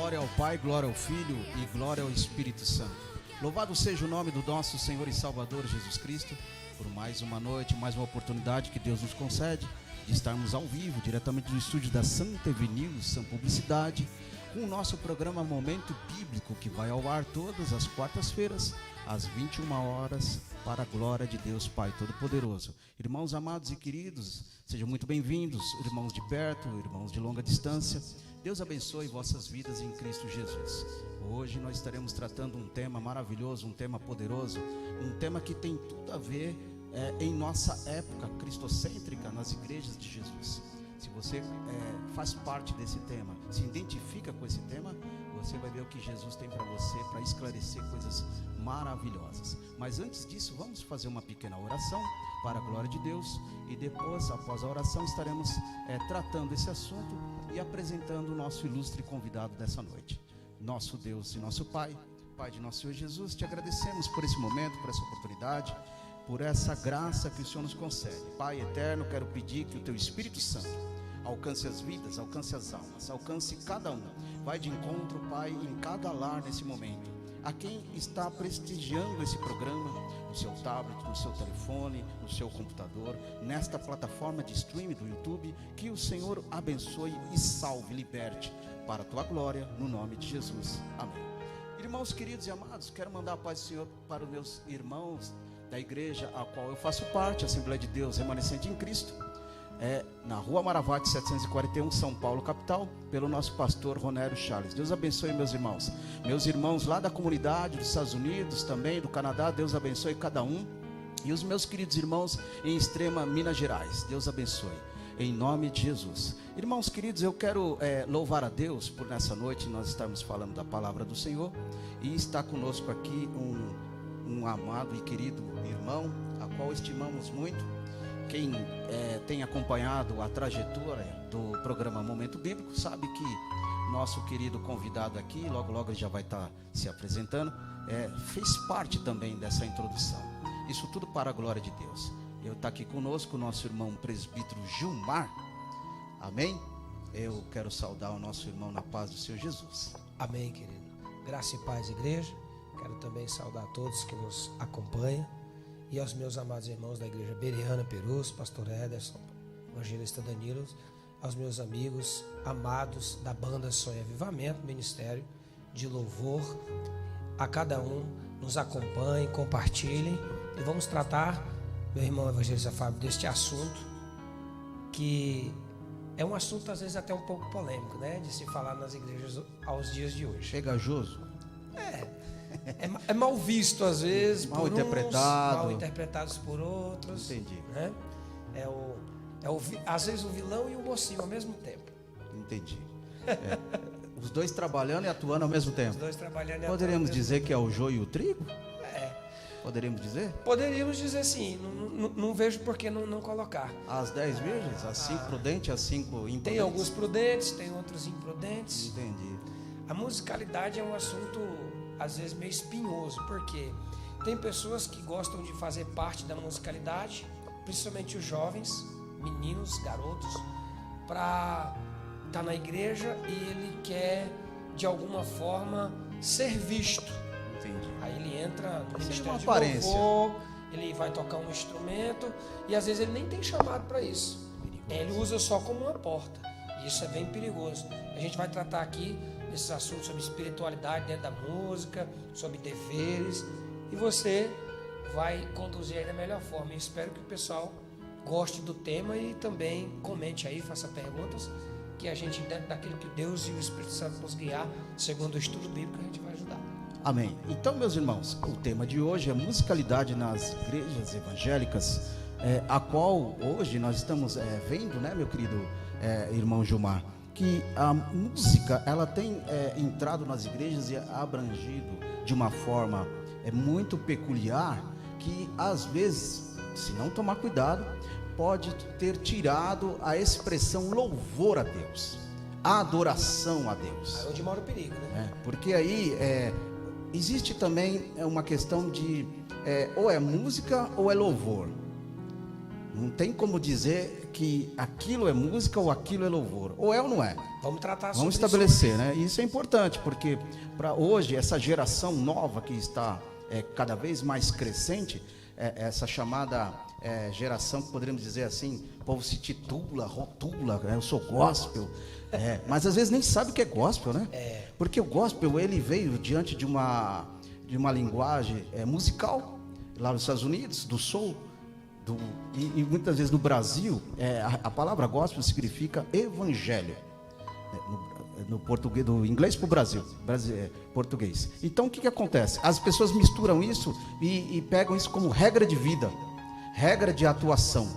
Glória ao Pai, glória ao Filho e glória ao Espírito Santo. Louvado seja o nome do nosso Senhor e Salvador Jesus Cristo, por mais uma noite, mais uma oportunidade que Deus nos concede de estarmos ao vivo, diretamente do estúdio da Santa TV News, São Publicidade, com o nosso programa Momento Bíblico, que vai ao ar todas as quartas-feiras, às 21 horas, para a glória de Deus Pai Todo-Poderoso. Irmãos amados e queridos, sejam muito bem-vindos, irmãos de perto, irmãos de longa distância. Deus abençoe vossas vidas em Cristo Jesus. Hoje nós estaremos tratando um tema maravilhoso, um tema poderoso, um tema que tem tudo a ver em nossa época cristocêntrica nas igrejas de Jesus. Se você faz parte desse tema, se identifica com esse tema, você vai ver o que Jesus tem para você, para esclarecer coisas maravilhosas. Mas antes disso, vamos fazer uma pequena oração para a glória de Deus, e depois, após a oração, estaremos tratando esse assunto e apresentando o nosso ilustre convidado dessa noite. Nosso Deus e nosso Pai, Pai de nosso Senhor Jesus, te agradecemos por esse momento, por essa oportunidade, por essa graça que o Senhor nos concede. Pai eterno, quero pedir que o teu Espírito Santo alcance as vidas, alcance as almas, alcance cada um. Vai de encontro, Pai, em cada lar nesse momento. A quem está prestigiando esse programa, no seu tablet, no seu telefone, no seu computador, nesta plataforma de streaming do YouTube, que o Senhor abençoe e salve, liberte, para a tua glória, no nome de Jesus. Amém. Irmãos queridos e amados, quero mandar a paz do Senhor para os meus irmãos da igreja a qual eu faço parte, a Assembleia de Deus Remanescente em Cristo, na Rua Maravate 741, São Paulo, capital, pelo nosso pastor Ronério Charles. Deus abençoe meus irmãos lá da comunidade dos Estados Unidos, também do Canadá. Deus abençoe cada um, e os meus queridos irmãos em Extrema, Minas Gerais. Deus abençoe, em nome de Jesus. Irmãos queridos, eu quero louvar a Deus por nessa noite nós estarmos falando da palavra do Senhor, e está conosco aqui um amado e querido irmão, a qual estimamos muito. Quem tem acompanhado a trajetória do programa Momento Bíblico sabe que nosso querido convidado aqui, logo logo ele já vai estar se apresentando, fez parte também dessa introdução. Isso tudo para a glória de Deus. Está aqui conosco o nosso irmão presbítero Gilmar. Amém? Eu quero saudar o nosso irmão na paz do Senhor Jesus. Amém, querido. Graça e paz, igreja. Quero também saudar a todos que nos acompanham, e aos meus amados irmãos da igreja Beriana, Perus, pastor Ederson, evangelista Danilo, aos meus amigos amados da banda Sonho Avivamento, ministério de louvor. A cada um, nos acompanhem, compartilhem, e vamos tratar, meu irmão evangelista Fábio, deste assunto, que é um assunto às vezes até um pouco polêmico, né, de se falar nas igrejas aos dias de hoje. Pegajoso. É mal visto às vezes, mal por interpretado, uns, mal interpretados por outros. Entendi. Né? Às vezes o vilão e o mocinho ao mesmo tempo. Entendi. Os dois trabalhando e atuando ao mesmo tempo. Os dois trabalhando e Poderíamos dizer que é o joio e o trigo? Poderíamos dizer? Poderíamos dizer sim. Não vejo por que não colocar. As 10 virgens, as 5 prudentes, as 5 imprudentes. Tem alguns prudentes, tem outros imprudentes. Entendi. A musicalidade é um assunto às vezes meio espinhoso, porque tem pessoas que gostam de fazer parte da musicalidade, principalmente os jovens, meninos, garotos, para estar na igreja, e ele quer de alguma forma ser visto. Entendi. Aí ele entra no ministério de aparência. louvor, ele vai tocar um instrumento, e às vezes ele nem tem chamado para isso. Ele usa só como uma porta, e isso é bem perigoso. A gente vai tratar aqui esses assuntos sobre espiritualidade dentro da música, sobre deveres, e você vai conduzir aí da melhor forma. Eu espero que o pessoal goste do tema e também comente aí, faça perguntas, que a gente, dentro daquilo que Deus e o Espírito Santo nos guiar, segundo o estudo bíblico, a gente vai ajudar. Amém. Então, meus irmãos, o tema de hoje é musicalidade nas igrejas evangélicas, a qual hoje nós estamos vendo, né, meu querido irmão Gilmar, que a música ela tem entrado nas igrejas e abrangido de uma forma muito peculiar, que às vezes, se não tomar cuidado, pode ter tirado a expressão louvor a Deus, a adoração a Deus. Aí é onde mora o perigo, né? Porque aí existe também uma questão de ou é música ou é louvor. Não tem como dizer que aquilo é música ou aquilo é louvor. Ou é ou não é. Vamos tratar sobre Vamos estabelecer, isso, né? E isso é importante, porque para hoje, essa geração nova que está cada vez mais crescente, essa chamada geração, que poderíamos dizer assim, o povo se titula, rotula, eu sou gospel, mas às vezes nem sabe o que é gospel, né? Porque o gospel, ele veio diante de uma linguagem musical, lá nos Estados Unidos, do soul, e muitas vezes no Brasil, a palavra gospel significa evangelho, no português, do inglês para o Brasil, português. Então o que acontece? As pessoas misturam isso e pegam isso como regra de vida, regra de atuação,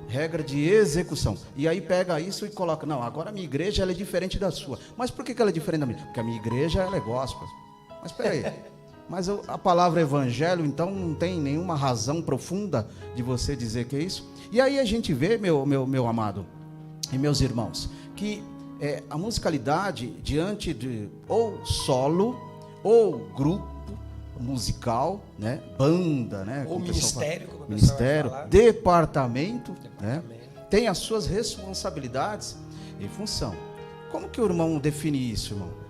regra de execução, e aí pega isso e coloca, não, agora a minha igreja ela é diferente da sua. Mas por que ela é diferente da minha? Porque a minha igreja ela é gospel. Mas espera aí, mas a palavra evangelho, então não tem nenhuma razão profunda de você dizer que é isso? E aí a gente vê, meu amado e meus irmãos, que a musicalidade diante de ou solo ou grupo musical, né, banda, né, ou ministério, como ministério, departamento, né, tem as suas responsabilidades e função. Como que o irmão define isso, irmão?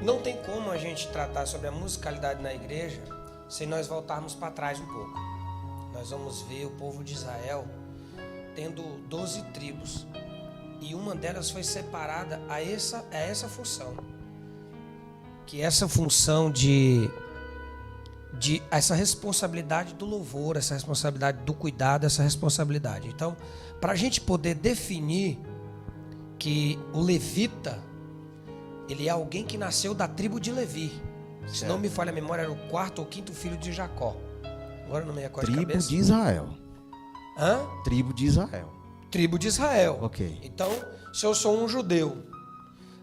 Não tem como a gente tratar sobre a musicalidade na igreja sem nós voltarmos para trás um pouco. Nós vamos ver o povo de Israel tendo 12 tribos, e uma delas foi separada a essa função, que é essa função de essa responsabilidade do louvor, essa responsabilidade do cuidado, essa responsabilidade. Então, para a gente poder definir que o levita, ele é alguém que nasceu da tribo de Levi. Se não me falha a memória, era o 4º ou 5º filho de Jacó. Agora não me recordo de cabeça. Tribo de Israel. Hã? Tribo de Israel. Tribo de Israel. Ok. Então, se eu sou um judeu,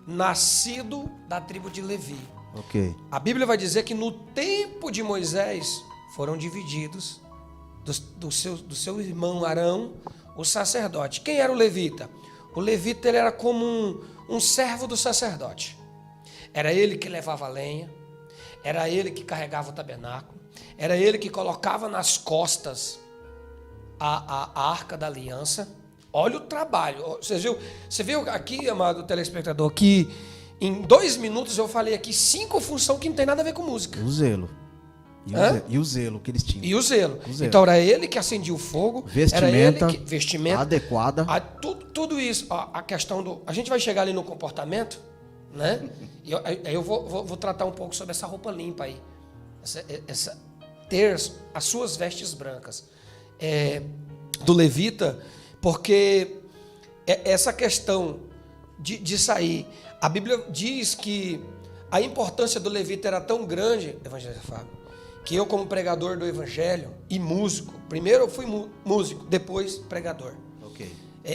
nascido da tribo de Levi, ok, a Bíblia vai dizer que no tempo de Moisés foram divididos do seu irmão Arão, o sacerdote. Quem era o levita? O levita ele era como um servo do sacerdote. Era ele que levava a lenha, era ele que carregava o tabernáculo, era ele que colocava nas costas a arca da aliança. Olha o trabalho. Você viu aqui, amado telespectador, que em 2 minutos eu falei aqui 5 funções que não tem nada a ver com música. O zelo. E o zelo que eles tinham. E o zelo. Então era ele que acendia o fogo. Vestimenta, era ele que, vestimenta adequada. Tudo isso. A questão do... A gente vai chegar ali no comportamento, né? E eu vou tratar um pouco sobre essa roupa limpa aí. Ter as suas vestes brancas. Do levita, porque essa questão de sair... A Bíblia diz que a importância do levita era tão grande, evangelista Fábio, que eu, como pregador do evangelho e músico, primeiro eu fui músico, depois pregador. Ok.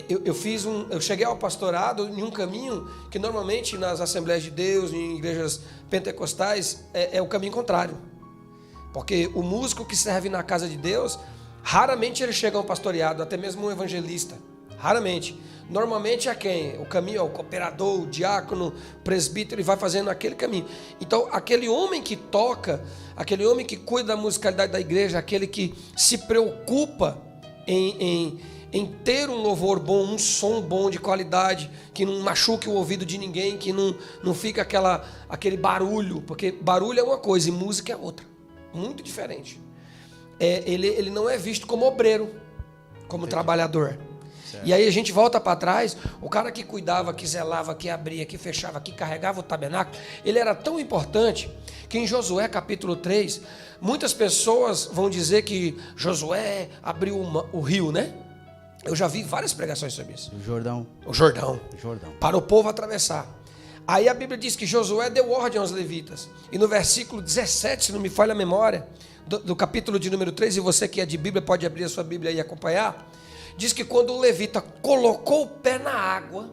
Eu cheguei ao pastorado em um caminho que normalmente nas Assembleias de Deus, em igrejas pentecostais, é o caminho contrário. Porque o músico que serve na casa de Deus, raramente ele chega ao pastoreado, até mesmo um evangelista. Raramente. Normalmente é quem? O caminho é o cooperador, o diácono, o presbítero, ele vai fazendo aquele caminho. Então, aquele homem que toca, aquele homem que cuida da musicalidade da igreja, aquele que se preocupa em ter um louvor bom, um som bom de qualidade, que não machuque o ouvido de ninguém, que não fica aquele barulho, porque barulho é uma coisa e música é outra, muito diferente. Ele não é visto como obreiro, como trabalhador. Certo. E aí a gente volta para trás, o cara que cuidava, que zelava, que abria, que fechava, que carregava o tabernáculo, ele era tão importante que em Josué capítulo 3, muitas pessoas vão dizer que Josué abriu o rio, né? Eu já vi várias pregações sobre isso. O Jordão. Para o povo atravessar. Aí a Bíblia diz que Josué deu ordem aos levitas. E no versículo 17, se não me falha a memória, do capítulo de número 3, e você que é de Bíblia pode abrir a sua Bíblia e acompanhar, diz que quando o levita colocou o pé na água,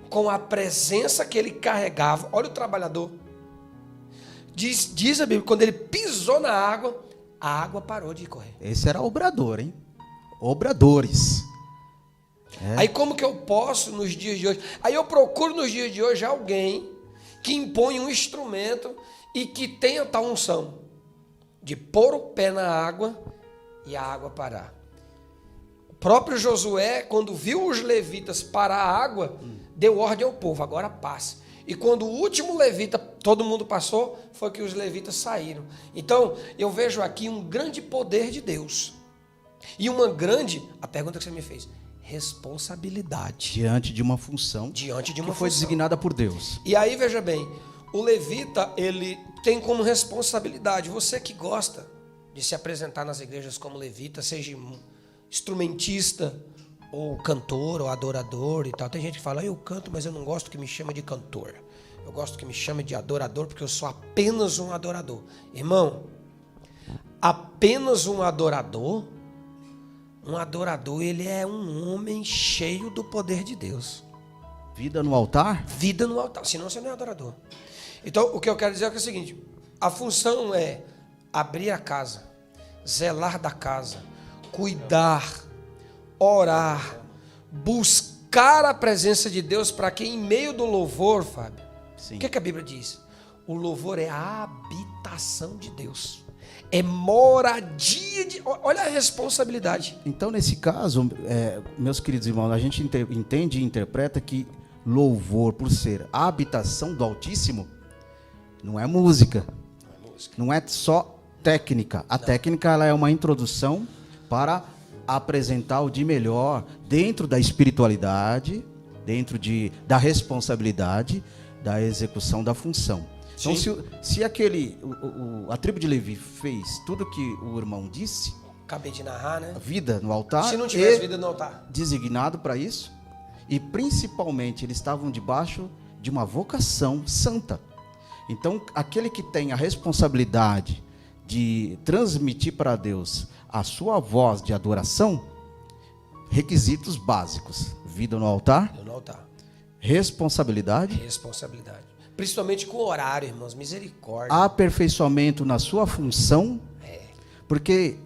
com a presença que ele carregava, olha o trabalhador, diz a Bíblia, quando ele pisou na água, a água parou de correr. Esse era obrador, hein? Obradores. Aí como que eu posso nos dias de hoje? Aí eu procuro nos dias de hoje alguém que impõe um instrumento e que tenha tal unção de pôr o pé na água e a água parar. O próprio Josué, quando viu os levitas parar a água, deu ordem ao povo, agora passa. E quando o último levita, todo mundo passou, foi que os levitas saíram. Então, eu vejo aqui um grande poder de Deus. E uma grande, a pergunta que você me fez, responsabilidade. Diante de uma função Diante de uma que foi função. designada por Deus. E aí, veja bem, o levita, ele tem como responsabilidade, você que gosta de se apresentar nas igrejas como levita, seja instrumentista, ou cantor, ou adorador e tal. Tem gente que fala, eu canto, mas eu não gosto que me chame de cantor. Eu gosto que me chame de adorador, porque eu sou apenas um adorador. Irmão, apenas um adorador, ele é um homem cheio do poder de Deus. Vida no altar? Vida no altar, senão você não é adorador. Então, o que eu quero dizer é, o seguinte, a função é abrir a casa, zelar da casa, cuidar, orar, buscar a presença de Deus, para que em meio do louvor, Fábio, Sim. o que a Bíblia diz? O louvor é a habitação de Deus, é moradia de... Olha a responsabilidade. Então, nesse caso, meus queridos irmãos, a gente entende e interpreta que louvor, por ser a habitação do Altíssimo, não é música, não é só técnica. A técnica, ela é uma introdução para apresentar o de melhor dentro da espiritualidade, dentro da responsabilidade da execução da função. Então, se a tribo de Levi fez tudo que o irmão disse, Acabei de narrar, né? vida no altar, Se não tivesse vida no altar, designado para isso, e principalmente eles estavam debaixo de uma vocação santa. Então, aquele que tem a responsabilidade de transmitir para Deus a sua voz de adoração, requisitos básicos: vida no altar, responsabilidade, principalmente com o horário, irmãos, misericórdia, aperfeiçoamento na sua função, porque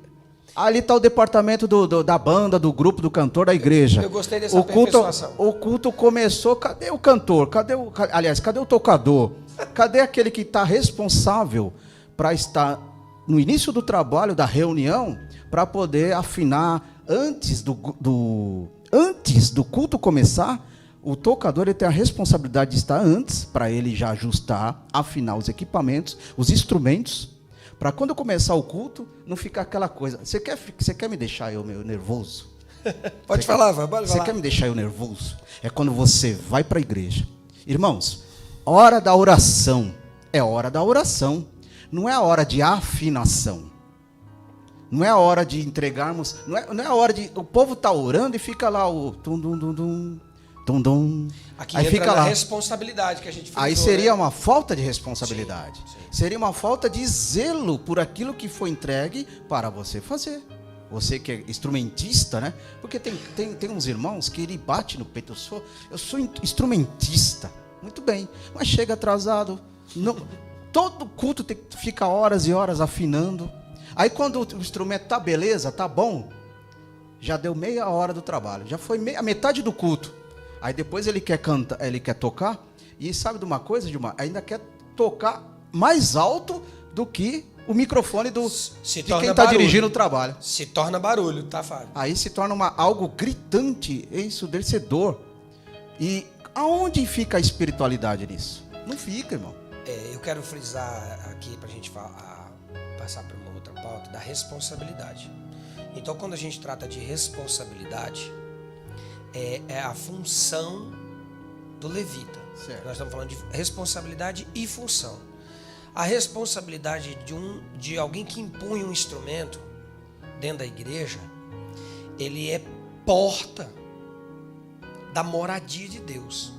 ali está o departamento da banda, do grupo, do cantor, da igreja. Eu gostei dessa aperfeiçoação. O culto começou, cadê o cantor? Cadê o tocador? Cadê aquele que está responsável para estar no início do trabalho, da reunião, para poder afinar antes do culto começar? O tocador, ele tem a responsabilidade de estar antes, para ele já ajustar, afinar os equipamentos, os instrumentos, para quando começar o culto, não ficar aquela coisa. Você quer me deixar eu meio nervoso? Pode falar. Você quer me deixar eu nervoso? É quando você vai para a igreja. Irmãos, hora da oração é hora da oração. Não é a hora de afinação. Não é a hora de entregarmos. Não é a hora de... O povo está orando e fica lá o... Aqui aí entra fica na lá. Responsabilidade que a gente frisou, Aí seria, né? uma falta de responsabilidade. Sim. Seria uma falta de zelo por aquilo que foi entregue para você fazer. Você que é instrumentista, né? Porque tem uns irmãos que ele bate no peito. Eu sou instrumentista. Muito bem. Mas chega atrasado. Não, todo culto fica horas e horas afinando. Aí quando o instrumento tá beleza, tá bom, já deu meia hora do trabalho. Já foi a metade do culto. Aí depois ele quer cantar, ele quer tocar, e sabe de uma coisa, Gilmar? Ainda quer tocar mais alto do que o microfone de quem está dirigindo o trabalho. Se torna barulho, tá, Fábio? Aí se torna algo gritante, ensurdecedor. E aonde fica a espiritualidade nisso? Não fica, irmão. Eu quero frisar aqui para a gente passar para uma outra pauta da responsabilidade. Então, quando a gente trata de responsabilidade, é a função do levita. Certo. Nós estamos falando de responsabilidade e função. A responsabilidade de alguém que impõe um instrumento dentro da igreja, ele é porta da moradia de Deus.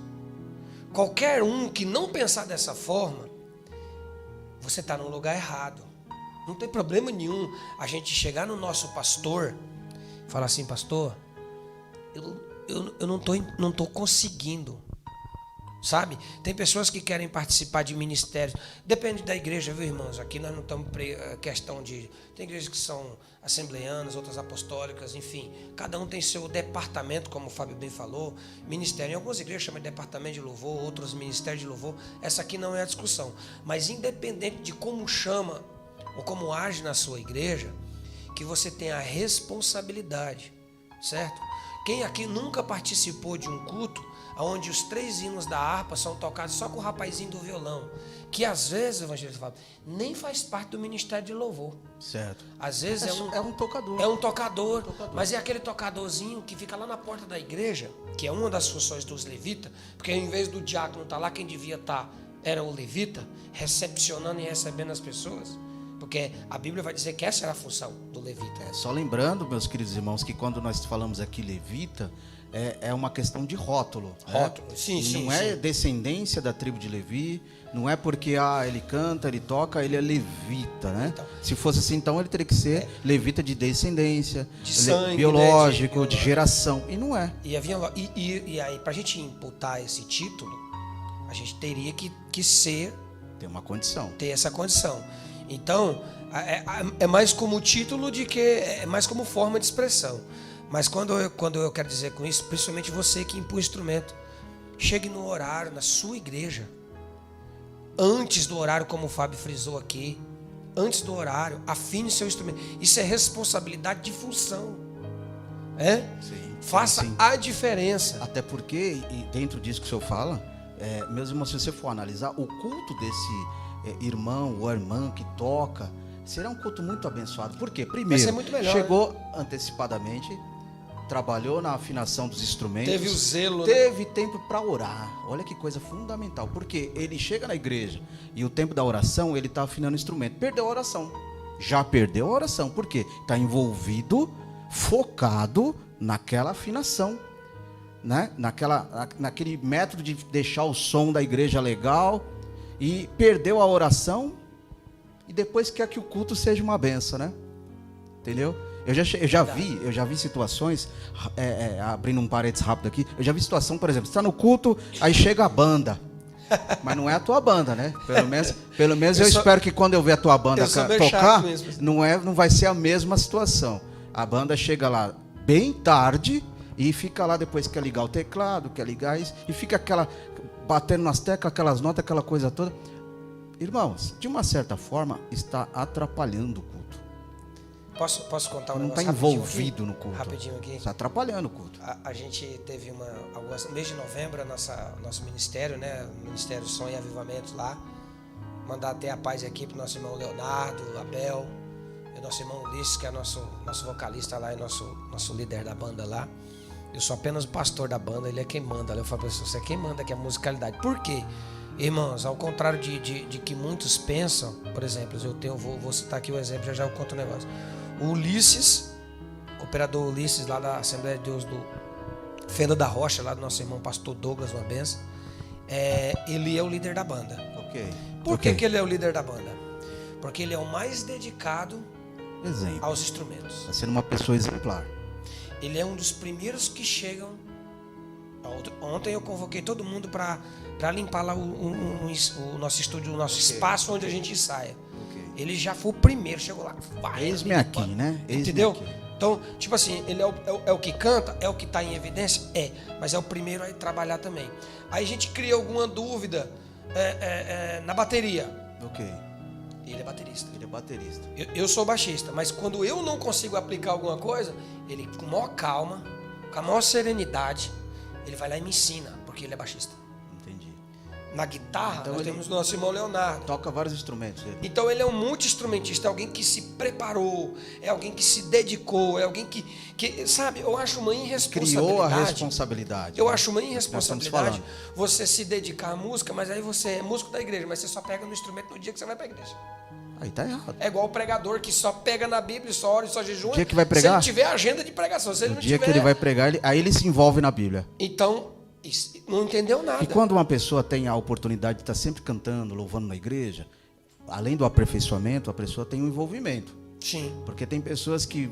Qualquer um que não pensar dessa forma, você está no lugar errado. Não tem problema nenhum a gente chegar no nosso pastor e falar assim: pastor, eu não tô conseguindo, sabe? Tem pessoas que querem participar de ministérios, depende da igreja, viu, irmãos? Aqui nós não estamos questão de... Tem igrejas que são assembleanas, outras apostólicas, enfim, cada um tem seu departamento, como o Fábio bem falou, ministério. Em algumas igrejas chama de departamento de louvor, outros ministérios de louvor. Essa aqui não é a discussão, mas independente de como chama ou como age na sua igreja, que você tem a responsabilidade, certo? Quem aqui nunca participou de um culto onde os 3 hinos da harpa são tocados só com o rapazinho do violão, que às vezes, o evangelista fala, nem faz parte do ministério de louvor. Certo. Às vezes é um tocador. É um tocador, mas é aquele tocadorzinho que fica lá na porta da igreja, que é uma das funções dos levitas, porque ao invés do diácono estar lá, quem devia estar era o levita, recepcionando e recebendo as pessoas. Porque a Bíblia vai dizer que essa era a função do levita. Só lembrando, meus queridos irmãos, que quando nós falamos aqui levita, é uma questão de rótulo. Rótulo, né? sim. Não é descendência da tribo de Levi, não é porque ele canta, ele toca, ele é levita, né? Então, se fosse assim, então ele teria que ser levita de descendência, de sangue, biológico, né? de geração, e não é. E aí, para a gente imputar esse título, a gente teria que ter uma condição. Ter essa condição. Então, é mais como título de que é mais como forma de expressão. Mas quando eu quero dizer com isso, principalmente você que impõe o instrumento, chegue no horário, na sua igreja, antes do horário, como o Fábio frisou aqui, antes do horário, afine seu instrumento. Isso é responsabilidade de função. Sim, faça sim. a diferença. Até porque, e dentro disso que o senhor fala, meus irmãos, se você for analisar, o culto desse irmão ou irmã que toca, será um culto muito abençoado. Por quê? Primeiro, vai ser muito melhor, chegou antecipadamente, trabalhou na afinação dos instrumentos. Teve o zelo. Teve tempo para orar. Olha que coisa fundamental. Porque ele chega na igreja e o tempo da oração, ele está afinando o instrumento. Perdeu a oração. Já perdeu a oração. Por quê? Está envolvido, focado naquela afinação. Né? Naquele método de deixar o som da igreja legal. E perdeu a oração. E depois quer que o culto seja uma benção, né? Entendeu? Eu já vi situações, abrindo um parênteses rápido aqui, eu já vi situação, por exemplo, você está no culto, aí chega a banda, mas não é a tua banda, né? Pelo menos eu espero que quando eu ver a tua banda tocar, não vai ser a mesma situação. A banda chega lá bem tarde e fica lá depois que quer ligar o teclado, quer ligar isso, e fica batendo nas teclas, aquelas notas, aquela coisa toda. Irmãos, de uma certa forma, está atrapalhando o culto. Posso contar um negócio? Não está envolvido no culto. Rapidinho aqui. Está atrapalhando o culto. A gente teve no mês de novembro, nosso ministério, né? Ministério Som e Avivamento lá. Mandar até a paz aqui para o nosso irmão Leonardo, Abel, e o nosso irmão Ulisses, que é nosso vocalista lá e nosso líder da banda lá. Eu sou apenas o pastor da banda, ele é quem manda. Eu falo para você é quem manda aqui a musicalidade. Por quê? Irmãos, ao contrário de que muitos pensam, por exemplo, vou citar aqui o exemplo, já eu conto o negócio. O Ulisses, operador Ulisses lá da Assembleia de Deus do Fenda da Rocha, lá do nosso irmão pastor Douglas, uma benção, ele é o líder da banda. Ok. Por que ele é o líder da banda? Porque ele é o mais dedicado aos instrumentos. Está sendo uma pessoa exemplar. Ele é um dos primeiros que chegam. Ontem eu convoquei todo mundo para limpar lá o nosso estúdio, o nosso espaço onde a gente ensaia. Ele já foi o primeiro, chegou lá. Eis-me aqui, né? Entendeu? Então, tipo assim, ele é o que canta, é o que está em evidência? Mas é o primeiro a trabalhar também. Aí a gente cria alguma dúvida na bateria. Ok. Ele é baterista. Eu sou baixista, mas quando eu não consigo aplicar alguma coisa, ele com maior calma, com a maior serenidade, ele vai lá e me ensina, porque ele é baixista. Entendi. Na guitarra, então nós temos o nosso irmão Leonardo. Toca vários instrumentos. Então ele é um multi-instrumentista, é alguém que se preparou, é alguém que se dedicou, é alguém que sabe, eu acho uma irresponsabilidade. Criou a responsabilidade. Eu acho uma irresponsabilidade você se dedicar à música, mas aí você é músico da igreja, mas você só pega no instrumento no dia que você vai para a igreja. Aí tá errado. É igual o pregador que só pega na Bíblia, só ora e só jejum. O dia que vai pregar, se ele tiver agenda de pregação, se ele não tiver... O dia que ele vai pregar, aí ele se envolve na Bíblia. Então, não entendeu nada. E quando uma pessoa tem a oportunidade de estar sempre cantando, louvando na igreja, além do aperfeiçoamento, a pessoa tem um envolvimento. Sim. Porque tem pessoas que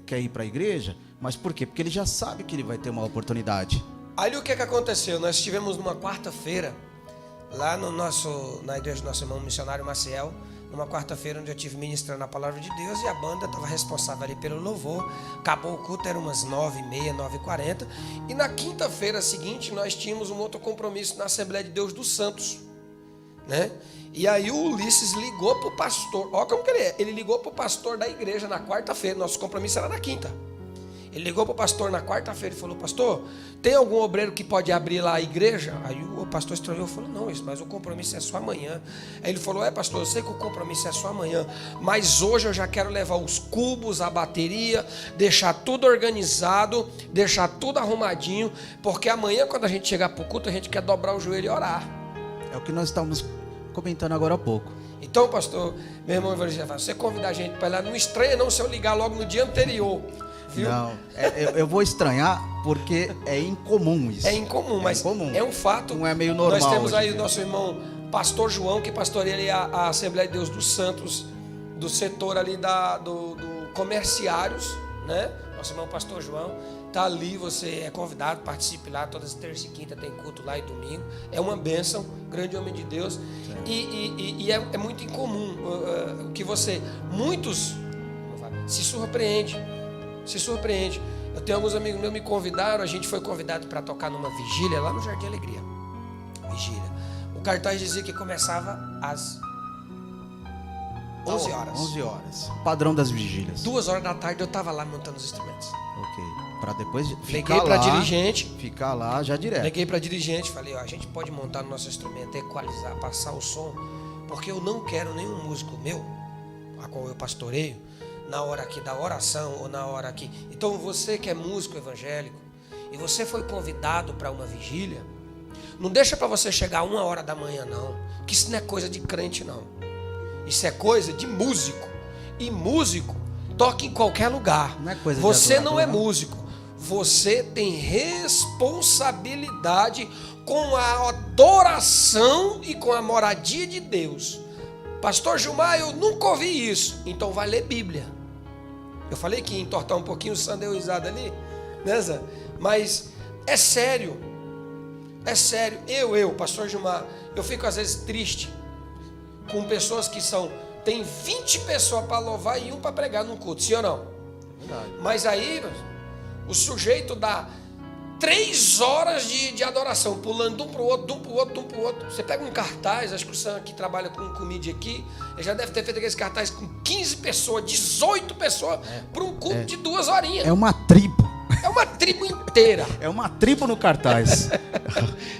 querem ir para a igreja, mas por quê? Porque ele já sabe que ele vai ter uma oportunidade. Aí o que aconteceu? Nós estivemos numa quarta-feira, lá na igreja do nosso irmão missionário Maciel, numa quarta-feira onde eu estive ministrando a palavra de Deus e a banda estava responsável ali pelo louvor. Acabou o culto, era umas 9h30, 9h40. E na quinta-feira seguinte nós tínhamos um outro compromisso na Assembleia de Deus dos Santos, né? E aí o Ulisses ligou pro pastor. Olha como que ele é. Ele ligou pro pastor da igreja na quarta-feira. Nosso compromisso era na quinta. Ele ligou pro pastor na quarta-feira e falou: pastor, tem algum obreiro que pode abrir lá a igreja? Aí o pastor estranhou e falou: não, mas o compromisso é só amanhã. Aí ele falou: pastor, eu sei que o compromisso é só amanhã, mas hoje eu já quero levar os cubos, a bateria, deixar tudo organizado, deixar tudo arrumadinho, porque amanhã quando a gente chegar pro culto, a gente quer dobrar o joelho e orar. É o que nós estávamos comentando agora há pouco. Então, pastor, meu irmão evangelista, você convidar a gente para ir lá, não estranha não se eu ligar logo no dia anterior. Viu? Não, eu vou estranhar porque é incomum isso. É incomum, mas incomum. É um fato. Não é meio normal. Nós temos aí o nosso irmão Pastor João, que pastoreia ali a Assembleia de Deus dos Santos, do setor ali do comerciários, né? Nosso irmão Pastor João está ali, você é convidado, participe lá, todas as terça e quinta tem culto lá e domingo. É uma bênção, grande homem de Deus. E é muito incomum o que muitos se surpreende. Eu tenho alguns amigos meus que me convidaram, a gente foi convidado para tocar numa vigília lá no Jardim Alegria. Vigília. O cartaz dizia que começava às 11 horas. 11 horas. Padrão das vigílias. 2 horas da tarde eu estava lá montando os instrumentos. Ok. Para depois liguei para dirigente. Ficar lá já direto. Liguei para dirigente, falei: a gente pode montar no nosso instrumento, equalizar, passar o som, porque eu não quero nenhum músico meu, a qual eu pastoreio, na hora aqui da oração ou na hora aqui. Então você que é músico evangélico e você foi convidado para uma vigília, não deixa para você chegar 1 hora da manhã não, que isso não é coisa de crente não, isso é coisa de músico, e músico toca em qualquer lugar. Não é coisa você de não é músico, você tem responsabilidade com a adoração e com a moradia de Deus. Pastor Gilmar, eu nunca ouvi isso. Então vai ler Bíblia. Eu falei que ia entortar um pouquinho, o Sandro deu risada ali, né, Zé? Mas é sério. É sério. Pastor Gilmar, eu fico às vezes triste com pessoas que tem 20 pessoas para louvar e 1 para pregar num culto, sim ou não? Verdade. Mas aí o sujeito dá 3 horas de adoração, pulando de um para o outro. Você pega um cartaz, acho que o Sam que trabalha com mídia aqui, ele já deve ter feito aqueles cartazes com 15 pessoas, 18 pessoas, para um culto de 2 horinhas. É uma tribo. É uma tribo inteira. É uma tribo no cartaz.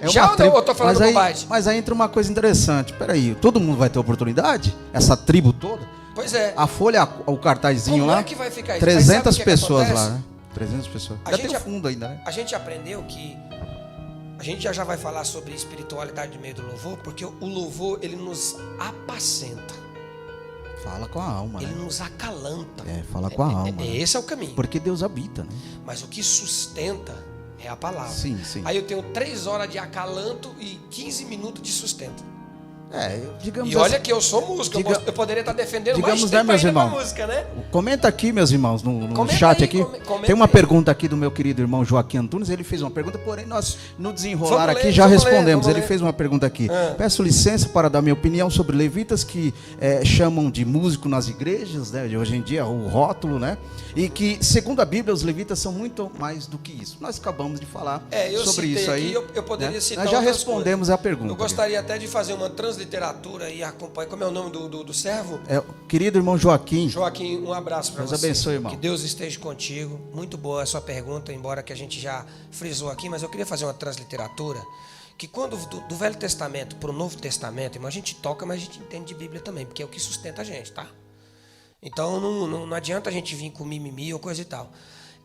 Já eu tô falando bobagem. Mas aí entra uma coisa interessante. Peraí, todo mundo vai ter oportunidade? Essa tribo toda? Pois é. A folha, o cartazinho Como lá. Como é que vai ficar isso? 300 pessoas lá, né? 300 pessoas. Já tem o fundo ainda, né? A gente aprendeu que a gente já vai falar sobre espiritualidade no meio do louvor, porque o louvor, ele nos apacenta. Fala com a alma, ele né? nos acalanta. Fala com a alma. Esse é o caminho. Porque Deus habita, né? Mas o que sustenta é a palavra. Sim. Aí eu tenho 3 horas de acalanto e 15 minutos de sustento. Digamos e olha que eu sou músico, eu poderia estar defendendo mais tempo meus ainda irmãos, pra música, né? Comenta aqui, meus irmãos, no chat aí, aqui. Tem uma pergunta aqui do meu querido irmão Joaquim Antunes. Ele fez uma pergunta, porém nós no desenrolar aqui já respondemos. Ele fez uma pergunta aqui. Peço licença para dar minha opinião sobre levitas que chamam de músico nas igrejas, né, de hoje em dia, o rótulo, né? E que, segundo a Bíblia, os levitas são muito mais do que isso. Nós acabamos de falar sobre isso aí. Eu poderia citar nós já respondemos a pergunta. Eu gostaria até de fazer uma transliteratura e acompanhar. Como é o nome do servo? Querido irmão Joaquim. Joaquim, um abraço para você. Deus abençoe, irmão. Que Deus esteja contigo. Muito boa a sua pergunta, embora que a gente já frisou aqui, mas eu queria fazer uma transliteratura. Que quando do Velho Testamento para o Novo Testamento, irmão, a gente toca, mas a gente entende de Bíblia também, porque é o que sustenta a gente, tá? Então não adianta a gente vir com mimimi ou coisa e tal.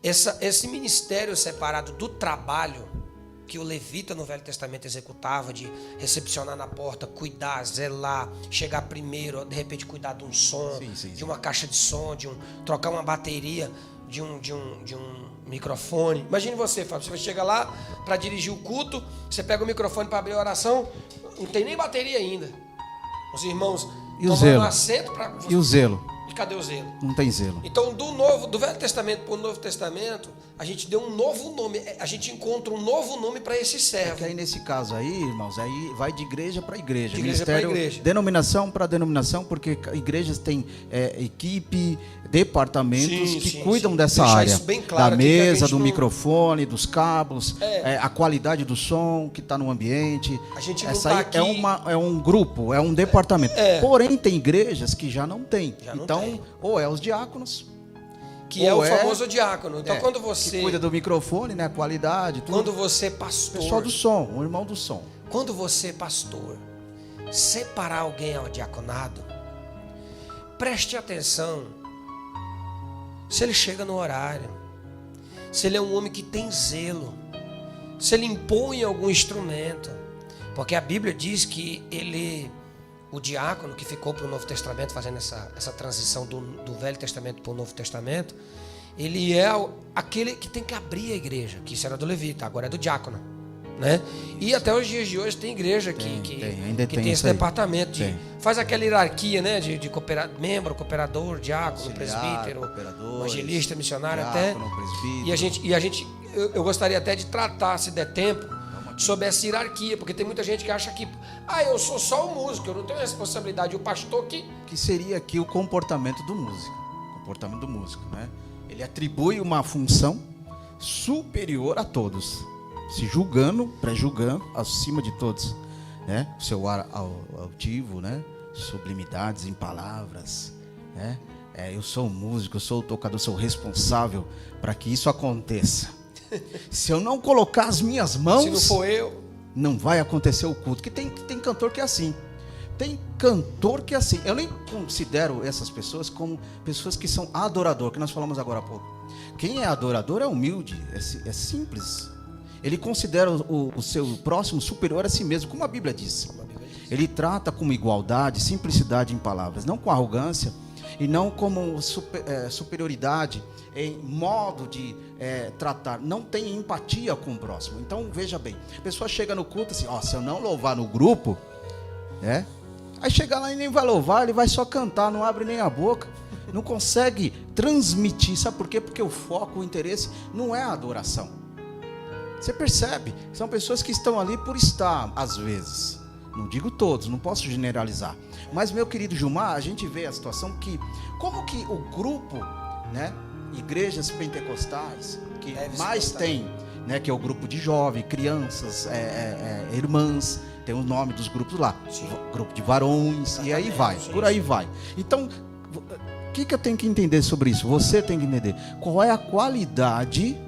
Esse ministério separado do trabalho que o levita no Velho Testamento executava, de recepcionar na porta, cuidar, zelar, chegar primeiro, de repente cuidar de um som, de uma caixa de som, trocar uma bateria, de um microfone. Imagine você, Fábio, você chega lá para dirigir o culto, você pega o microfone para abrir a oração, não tem nem bateria ainda. Os irmãos tomando assento e o zelo. cadê o zelo? Não tem zelo. Então, do Velho Testamento para o Novo Testamento, a gente deu um novo nome, a gente encontra um novo nome para esse servo. Que aí nesse caso aí, irmãos, aí vai de igreja para igreja. De igreja para igreja. Denominação para denominação, porque igrejas têm equipe, departamentos que cuidam dessa deixar área. Isso bem claro da aqui, mesa, do não... microfone, dos cabos, a qualidade do som que está no ambiente. A gente não Essa tá aí aqui... é um grupo, é um departamento. Porém, tem igrejas que já não tem. Então, ou é os diáconos, que é o famoso diácono. Então, quando você... que cuida do microfone, né, a qualidade, tudo. Quando você, pastor... Pessoal do som, o irmão do som. Quando você, pastor, separar alguém ao diaconado, preste atenção se ele chega no horário, se ele é um homem que tem zelo, se ele impõe algum instrumento, porque a Bíblia diz que o diácono que ficou para o Novo Testamento, fazendo essa transição do Velho Testamento para o Novo Testamento, ele é aquele que tem que abrir a igreja, que isso era do levita, agora é do diácono, né? E até os dias de hoje tem igreja que tem esse departamento faz aquela hierarquia, né, de membro, cooperador, diácono, presbítero, evangelista, missionário, diácono, até. E a gente eu gostaria até de tratar, se der tempo, sobre essa hierarquia, porque tem muita gente que acha que eu sou só o músico, eu não tenho responsabilidade, o pastor que seria aqui o comportamento do músico, né? Ele atribui uma função superior a todos, se julgando, pré-julgando, acima de todos, né? O seu ar altivo, né? Sublimidades em palavras, né? Eu sou um músico, eu sou o tocador, sou responsável para que isso aconteça. Se eu não colocar as minhas mãos, se não for eu, não vai acontecer o culto. Que tem cantor que é assim. Tem cantor que é assim. Eu nem considero essas pessoas como pessoas que são adorador, que nós falamos agora há pouco. Quem é adorador é humilde, é simples. Ele considera o seu próximo superior a si mesmo, como a Bíblia diz. Ele trata com igualdade, simplicidade em palavras, não com arrogância e não como superioridade em modo de tratar. Não tem empatia com o próximo. Então, veja bem, a pessoa chega no culto assim, se eu não louvar no grupo, aí chega lá e nem vai louvar, ele vai só cantar, não abre nem a boca, não consegue transmitir. Sabe por quê? Porque o foco, o interesse não é a adoração. Você percebe? São pessoas que estão ali por estar, às vezes. Não digo todos, não posso generalizar. Mas, meu querido Gilmar, a gente vê a situação que, como que o grupo, né, igrejas pentecostais, que mais tem, né, que é o grupo de jovens, crianças, irmãs, tem o nome dos grupos lá, grupo de varões, e aí vai, por aí vai. Então, o que eu tenho que entender sobre isso? Você tem que entender qual é a qualidade.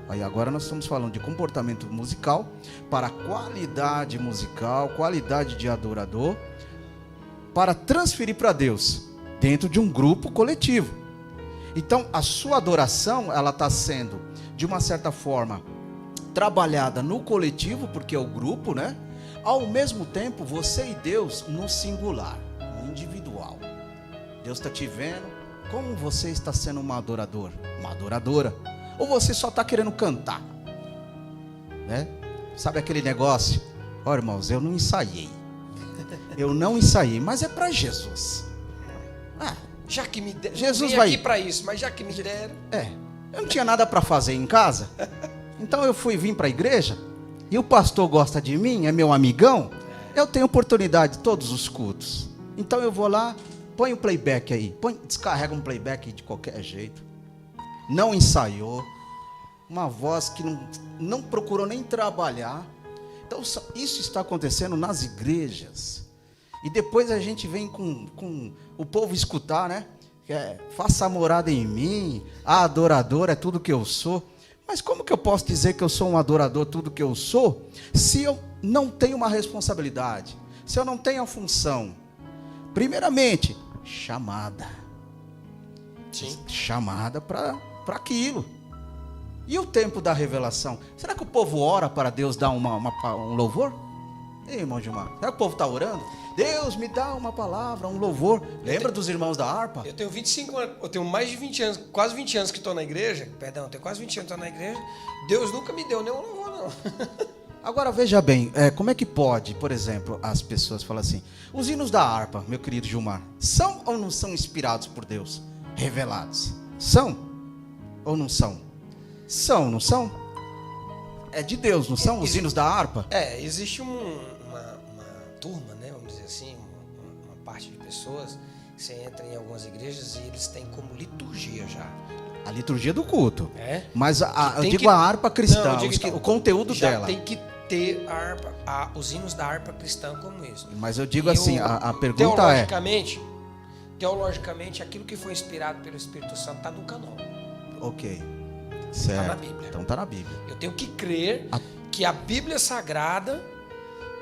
Aí agora nós estamos falando de comportamento musical para qualidade musical, qualidade de adorador, para transferir para Deus dentro de um grupo coletivo. Então a sua adoração, ela está sendo de uma certa forma trabalhada no coletivo, porque é o grupo, né? Ao mesmo tempo você e Deus no singular, no individual. Deus está te vendo como você está sendo um adorador, uma adoradora. Ou você só está querendo cantar, né? Sabe aquele negócio? Olha, irmãos, eu não ensaiei, mas é para Jesus. Já que me deram, Jesus vai aqui para isso, mas já que me deram, eu não tinha nada para fazer em casa, então eu vim para a igreja e o pastor gosta de mim, é meu amigão, eu tenho oportunidade todos os cultos, então eu vou lá, põe o playback aí, descarrega um playback de qualquer jeito. Não ensaiou, uma voz que não procurou nem trabalhar. Então isso está acontecendo nas igrejas. E depois a gente vem com o povo escutar, né? Faça morada em mim, a adorador é tudo que eu sou. Mas como que eu posso dizer que eu sou um adorador, tudo que eu sou, se eu não tenho uma responsabilidade, se eu não tenho a função? Primeiramente, chamada. Sim. Chamada para aquilo. E o tempo da revelação? Será que o povo ora para Deus dar um louvor? Ei, irmão Gilmar, será que o povo está orando? Deus, me dá uma palavra, um louvor. Lembra dos irmãos da harpa? Eu tenho 25 anos, eu tenho mais de 20 anos, quase 20 anos que estou na igreja. Perdão, eu tenho quase 20 anos que estou na igreja. Deus nunca me deu nenhum louvor, não. Agora veja bem, como é que pode, por exemplo, as pessoas falam assim, os hinos da harpa, meu querido Gilmar, são ou não são inspirados por Deus? Revelados? São ou não são? São, não são? É de Deus, não são os hinos da harpa? Existe uma turma, né, vamos dizer assim, uma parte de pessoas que você entra em algumas igrejas e eles têm como liturgia já. A liturgia do culto. Mas eu digo a harpa cristã, o conteúdo já dela. Tem que ter a harpa, os hinos da harpa cristã como isso. Mas eu digo assim, a pergunta teologicamente, aquilo que foi inspirado pelo Espírito Santo está no canal. Ok, certo. Está na Bíblia. Então está na Bíblia. Eu tenho que crer que a Bíblia Sagrada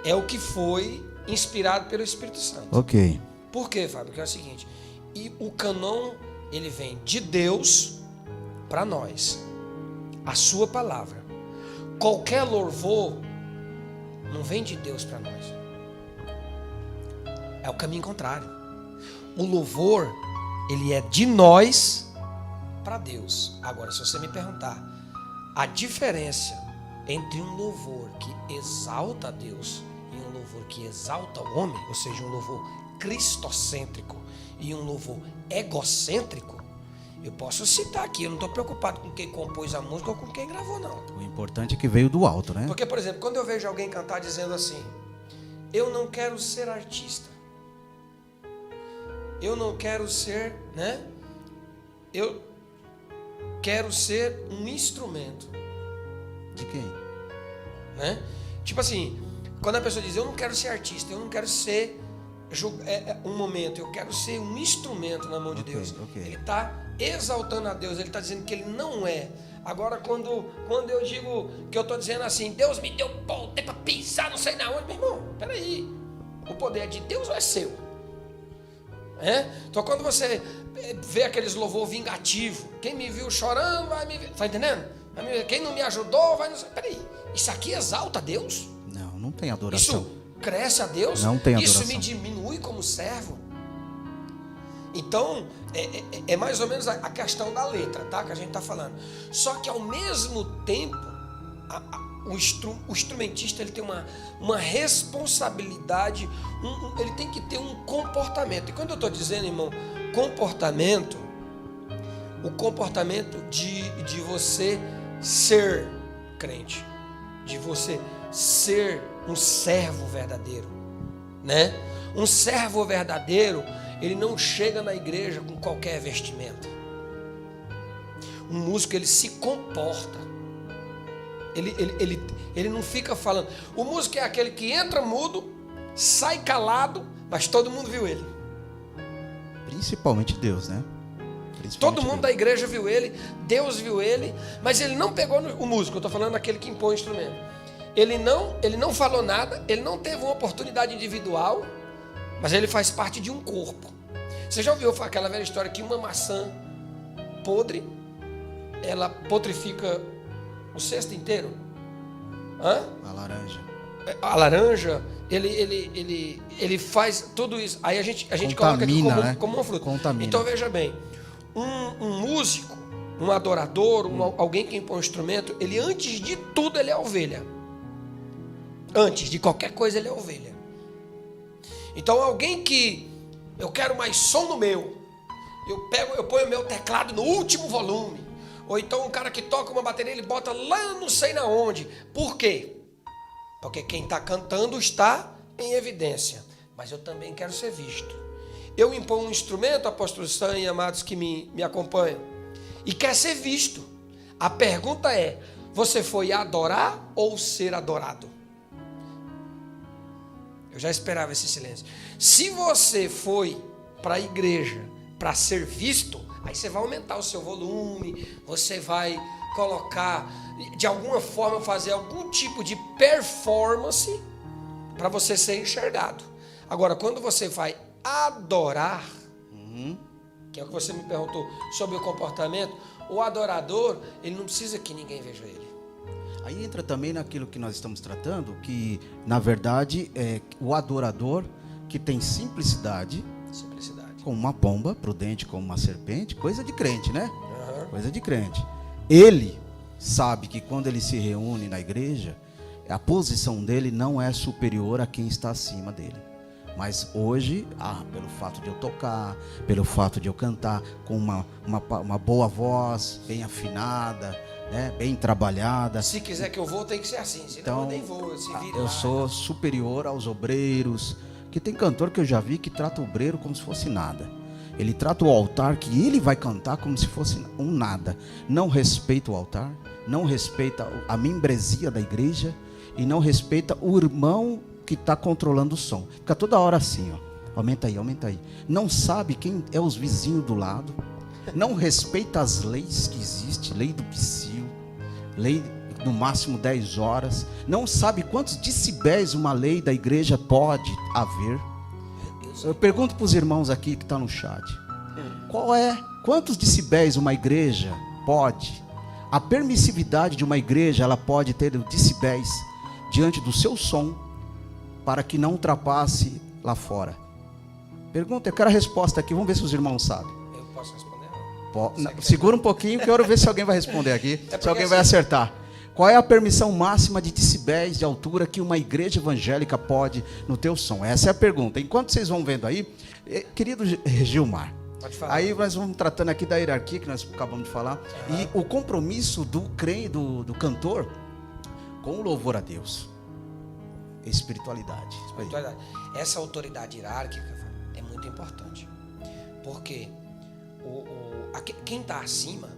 é o que foi inspirado pelo Espírito Santo. Ok. Por quê, Fábio? Porque é o seguinte, e o cânon, ele vem de Deus para nós, a sua palavra. Qualquer louvor não vem de Deus para nós, é o caminho contrário. O louvor, ele é de nós para Deus. Agora, se você me perguntar a diferença entre um louvor que exalta a Deus e um louvor que exalta o homem, ou seja, um louvor cristocêntrico e um louvor egocêntrico, eu posso citar aqui, eu não estou preocupado com quem compôs a música ou com quem gravou, não. O importante é que veio do alto, né? Porque, por exemplo, quando eu vejo alguém cantar dizendo assim, eu não quero ser artista, eu não quero ser, né? Eu quero ser um instrumento. De quem? Né? Tipo assim, quando a pessoa diz, eu não quero ser artista, eu não quero ser um momento, eu quero ser um instrumento na mão de Deus. Ele está exaltando a Deus, ele está dizendo que ele não é. Agora, quando eu digo que eu estou dizendo assim, Deus me deu poder para pisar, não sei na onde, meu irmão, peraí, o poder é de Deus ou é seu? Então, quando você vê aqueles louvor vingativo, quem me viu chorando vai me ver, tá entendendo? Quem não me ajudou vai, peraí, isso aqui exalta a Deus? Não tem adoração. Isso cresce a Deus? Não tem adoração. Isso me diminui como servo? Então, é mais ou menos a questão da letra, tá? Que a gente está falando. Só que ao mesmo tempo, o instrumentista ele tem uma responsabilidade, ele tem que ter um comportamento. E quando eu estou dizendo, irmão, comportamento, o comportamento de você ser crente, de você ser um servo verdadeiro, né? Um servo verdadeiro, ele não chega na igreja com qualquer vestimenta. Um músico, ele se comporta. Ele não fica falando. O músico é aquele que entra mudo, sai calado, mas todo mundo viu ele. Principalmente Deus, né? Todo mundo da igreja viu ele, Deus viu ele, mas ele não pegou o músico, eu estou falando daquele que impõe o instrumento. Ele não falou nada, ele não teve uma oportunidade individual, mas ele faz parte de um corpo. Você já ouviu aquela velha história que uma maçã podre, ela potrifica o cesto inteiro? A laranja. A laranja, ele faz tudo isso. Aí a gente coloca aqui como uma fruta. Contamina. Então veja bem, um músico, um adorador, alguém que impõe um instrumento, ele antes de tudo ele é ovelha. Antes de qualquer coisa ele é ovelha. Então alguém que eu quero mais som no meu, eu ponho o meu teclado no último volume, ou então um cara que toca uma bateria, ele bota lá não sei na onde. Por quê? Porque quem está cantando está em evidência, mas eu também quero ser visto. Eu imponho um instrumento, apóstolo Stan e amados que me acompanham, e quer ser visto. A pergunta é, você foi adorar ou ser adorado? Eu já esperava esse silêncio. Se você foi para a igreja para ser visto, aí você vai aumentar o seu volume, você vai colocar, de alguma forma, fazer algum tipo de performance para você ser enxergado. Agora, quando você vai adorar, que é o que você me perguntou sobre o comportamento, o adorador, ele não precisa que ninguém veja ele. Aí entra também naquilo que nós estamos tratando, que na verdade é o adorador que tem simplicidade, como uma pomba, prudente como uma serpente, coisa de crente, né? Coisa de crente. Ele sabe que quando ele se reúne na igreja, a posição dele não é superior a quem está acima dele. Mas hoje, pelo fato de eu tocar, pelo fato de eu cantar com uma boa voz, bem afinada, né, bem trabalhada. Se quiser que eu vou, tem que ser assim. Senão Então, eu nem vou. eu sou superior aos obreiros. Que tem cantor que eu já vi que trata o obreiro como se fosse nada. Ele trata o altar que ele vai cantar como se fosse um nada. Não respeita o altar, não respeita a membresia da igreja e não respeita o irmão que está controlando o som. Fica toda hora assim, ó. Aumenta aí, aumenta aí. Não sabe quem é os vizinhos do lado. Não respeita as leis que existem, lei do psil, lei no máximo 10 horas. Não sabe quantos decibéis uma lei da igreja pode haver. Eu pergunto para os irmãos aqui que estão no chat. Quantos decibéis uma igreja pode? A permissividade de uma igreja, ela pode ter decibéis diante do seu som, para que não ultrapasse lá fora. Pergunta, eu quero a resposta aqui, vamos ver se os irmãos sabem. Eu posso responder? Não, segura um pouquinho que eu quero ver se alguém vai responder aqui, se alguém vai acertar. Qual é a permissão máxima de decibéis de altura que uma igreja evangélica pode no teu som? Essa é a pergunta. Enquanto vocês vão vendo aí, querido Gilmar, pode falar. Aí nós vamos tratando aqui da hierarquia que nós acabamos de falar, e o compromisso do cantor com o louvor a Deus. Espiritualidade. Essa autoridade hierárquica é muito importante. Porque quem está acima,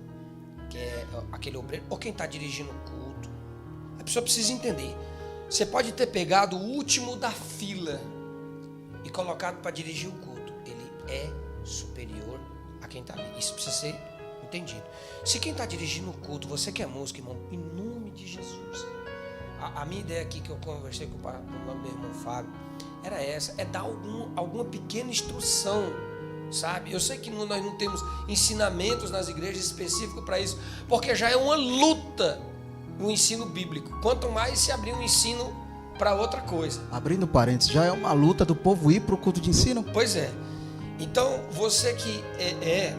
que é aquele obreiro, ou quem está dirigindo o culto, a pessoa precisa entender. Você pode ter pegado o último da fila e colocado para dirigir o culto. Ele é superior a quem está ali. Isso precisa ser entendido. Se quem está dirigindo o culto, você que é músico, irmão, em nome de Jesus. A minha ideia aqui que eu conversei com o meu irmão Fábio era essa, é dar alguma pequena instrução, sabe? Eu sei que nós não temos ensinamentos nas igrejas específicos para isso, porque já é uma luta no ensino bíblico, quanto mais se abrir um ensino para outra coisa. Abrindo parênteses, já é uma luta do povo ir para o culto de ensino? Pois é. Então, você que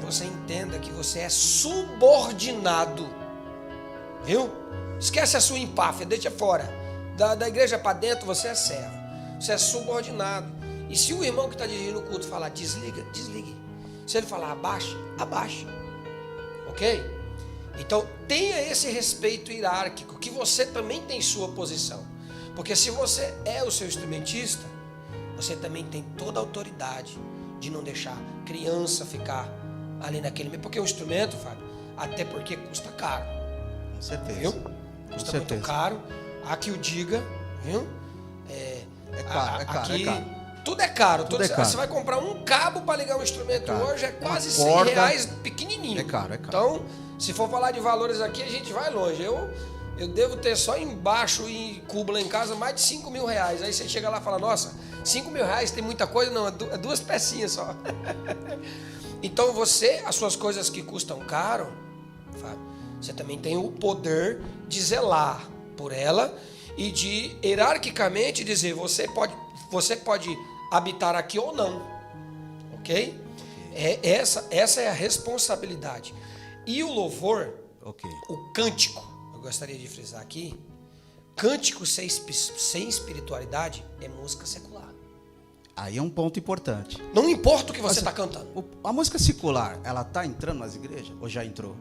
você entenda que você é subordinado, viu? Esquece a sua empáfia, deixa fora. Da igreja para dentro, você é servo. Você é subordinado. E se o irmão que está dirigindo o culto falar desliga, desligue. Se ele falar abaixe, abaixe. Ok? Então, tenha esse respeito hierárquico, que você também tem sua posição. Porque se você é o seu instrumentista, você também tem toda a autoridade de não deixar criança ficar ali naquele meio. Porque o instrumento, Fábio, até porque custa caro. Com certeza. Viu? Custa muito caro. Há que o diga, viu? É caro, aqui, é caro. Tudo é caro. Tudo é caro. Você vai comprar um cabo para ligar um instrumento hoje, é quase R$100 pequenininho. É caro, é caro. Então, se for falar de valores aqui, a gente vai longe. Eu devo ter só embaixo em cubo lá em casa mais de R$5.000. Aí você chega lá e fala, nossa, R$5.000 tem muita coisa? Não, é 2 pecinhas só. Então as suas coisas que custam caro, você também tem o poder de zelar por ela e de hierarquicamente dizer, você pode habitar aqui ou não. Ok? Essa é a responsabilidade. E o louvor, o cântico, eu gostaria de frisar aqui, cântico sem espiritualidade é música secular. Aí é um ponto importante. Não importa o que você está cantando. A música secular, ela está entrando nas igrejas? Ou já entrou?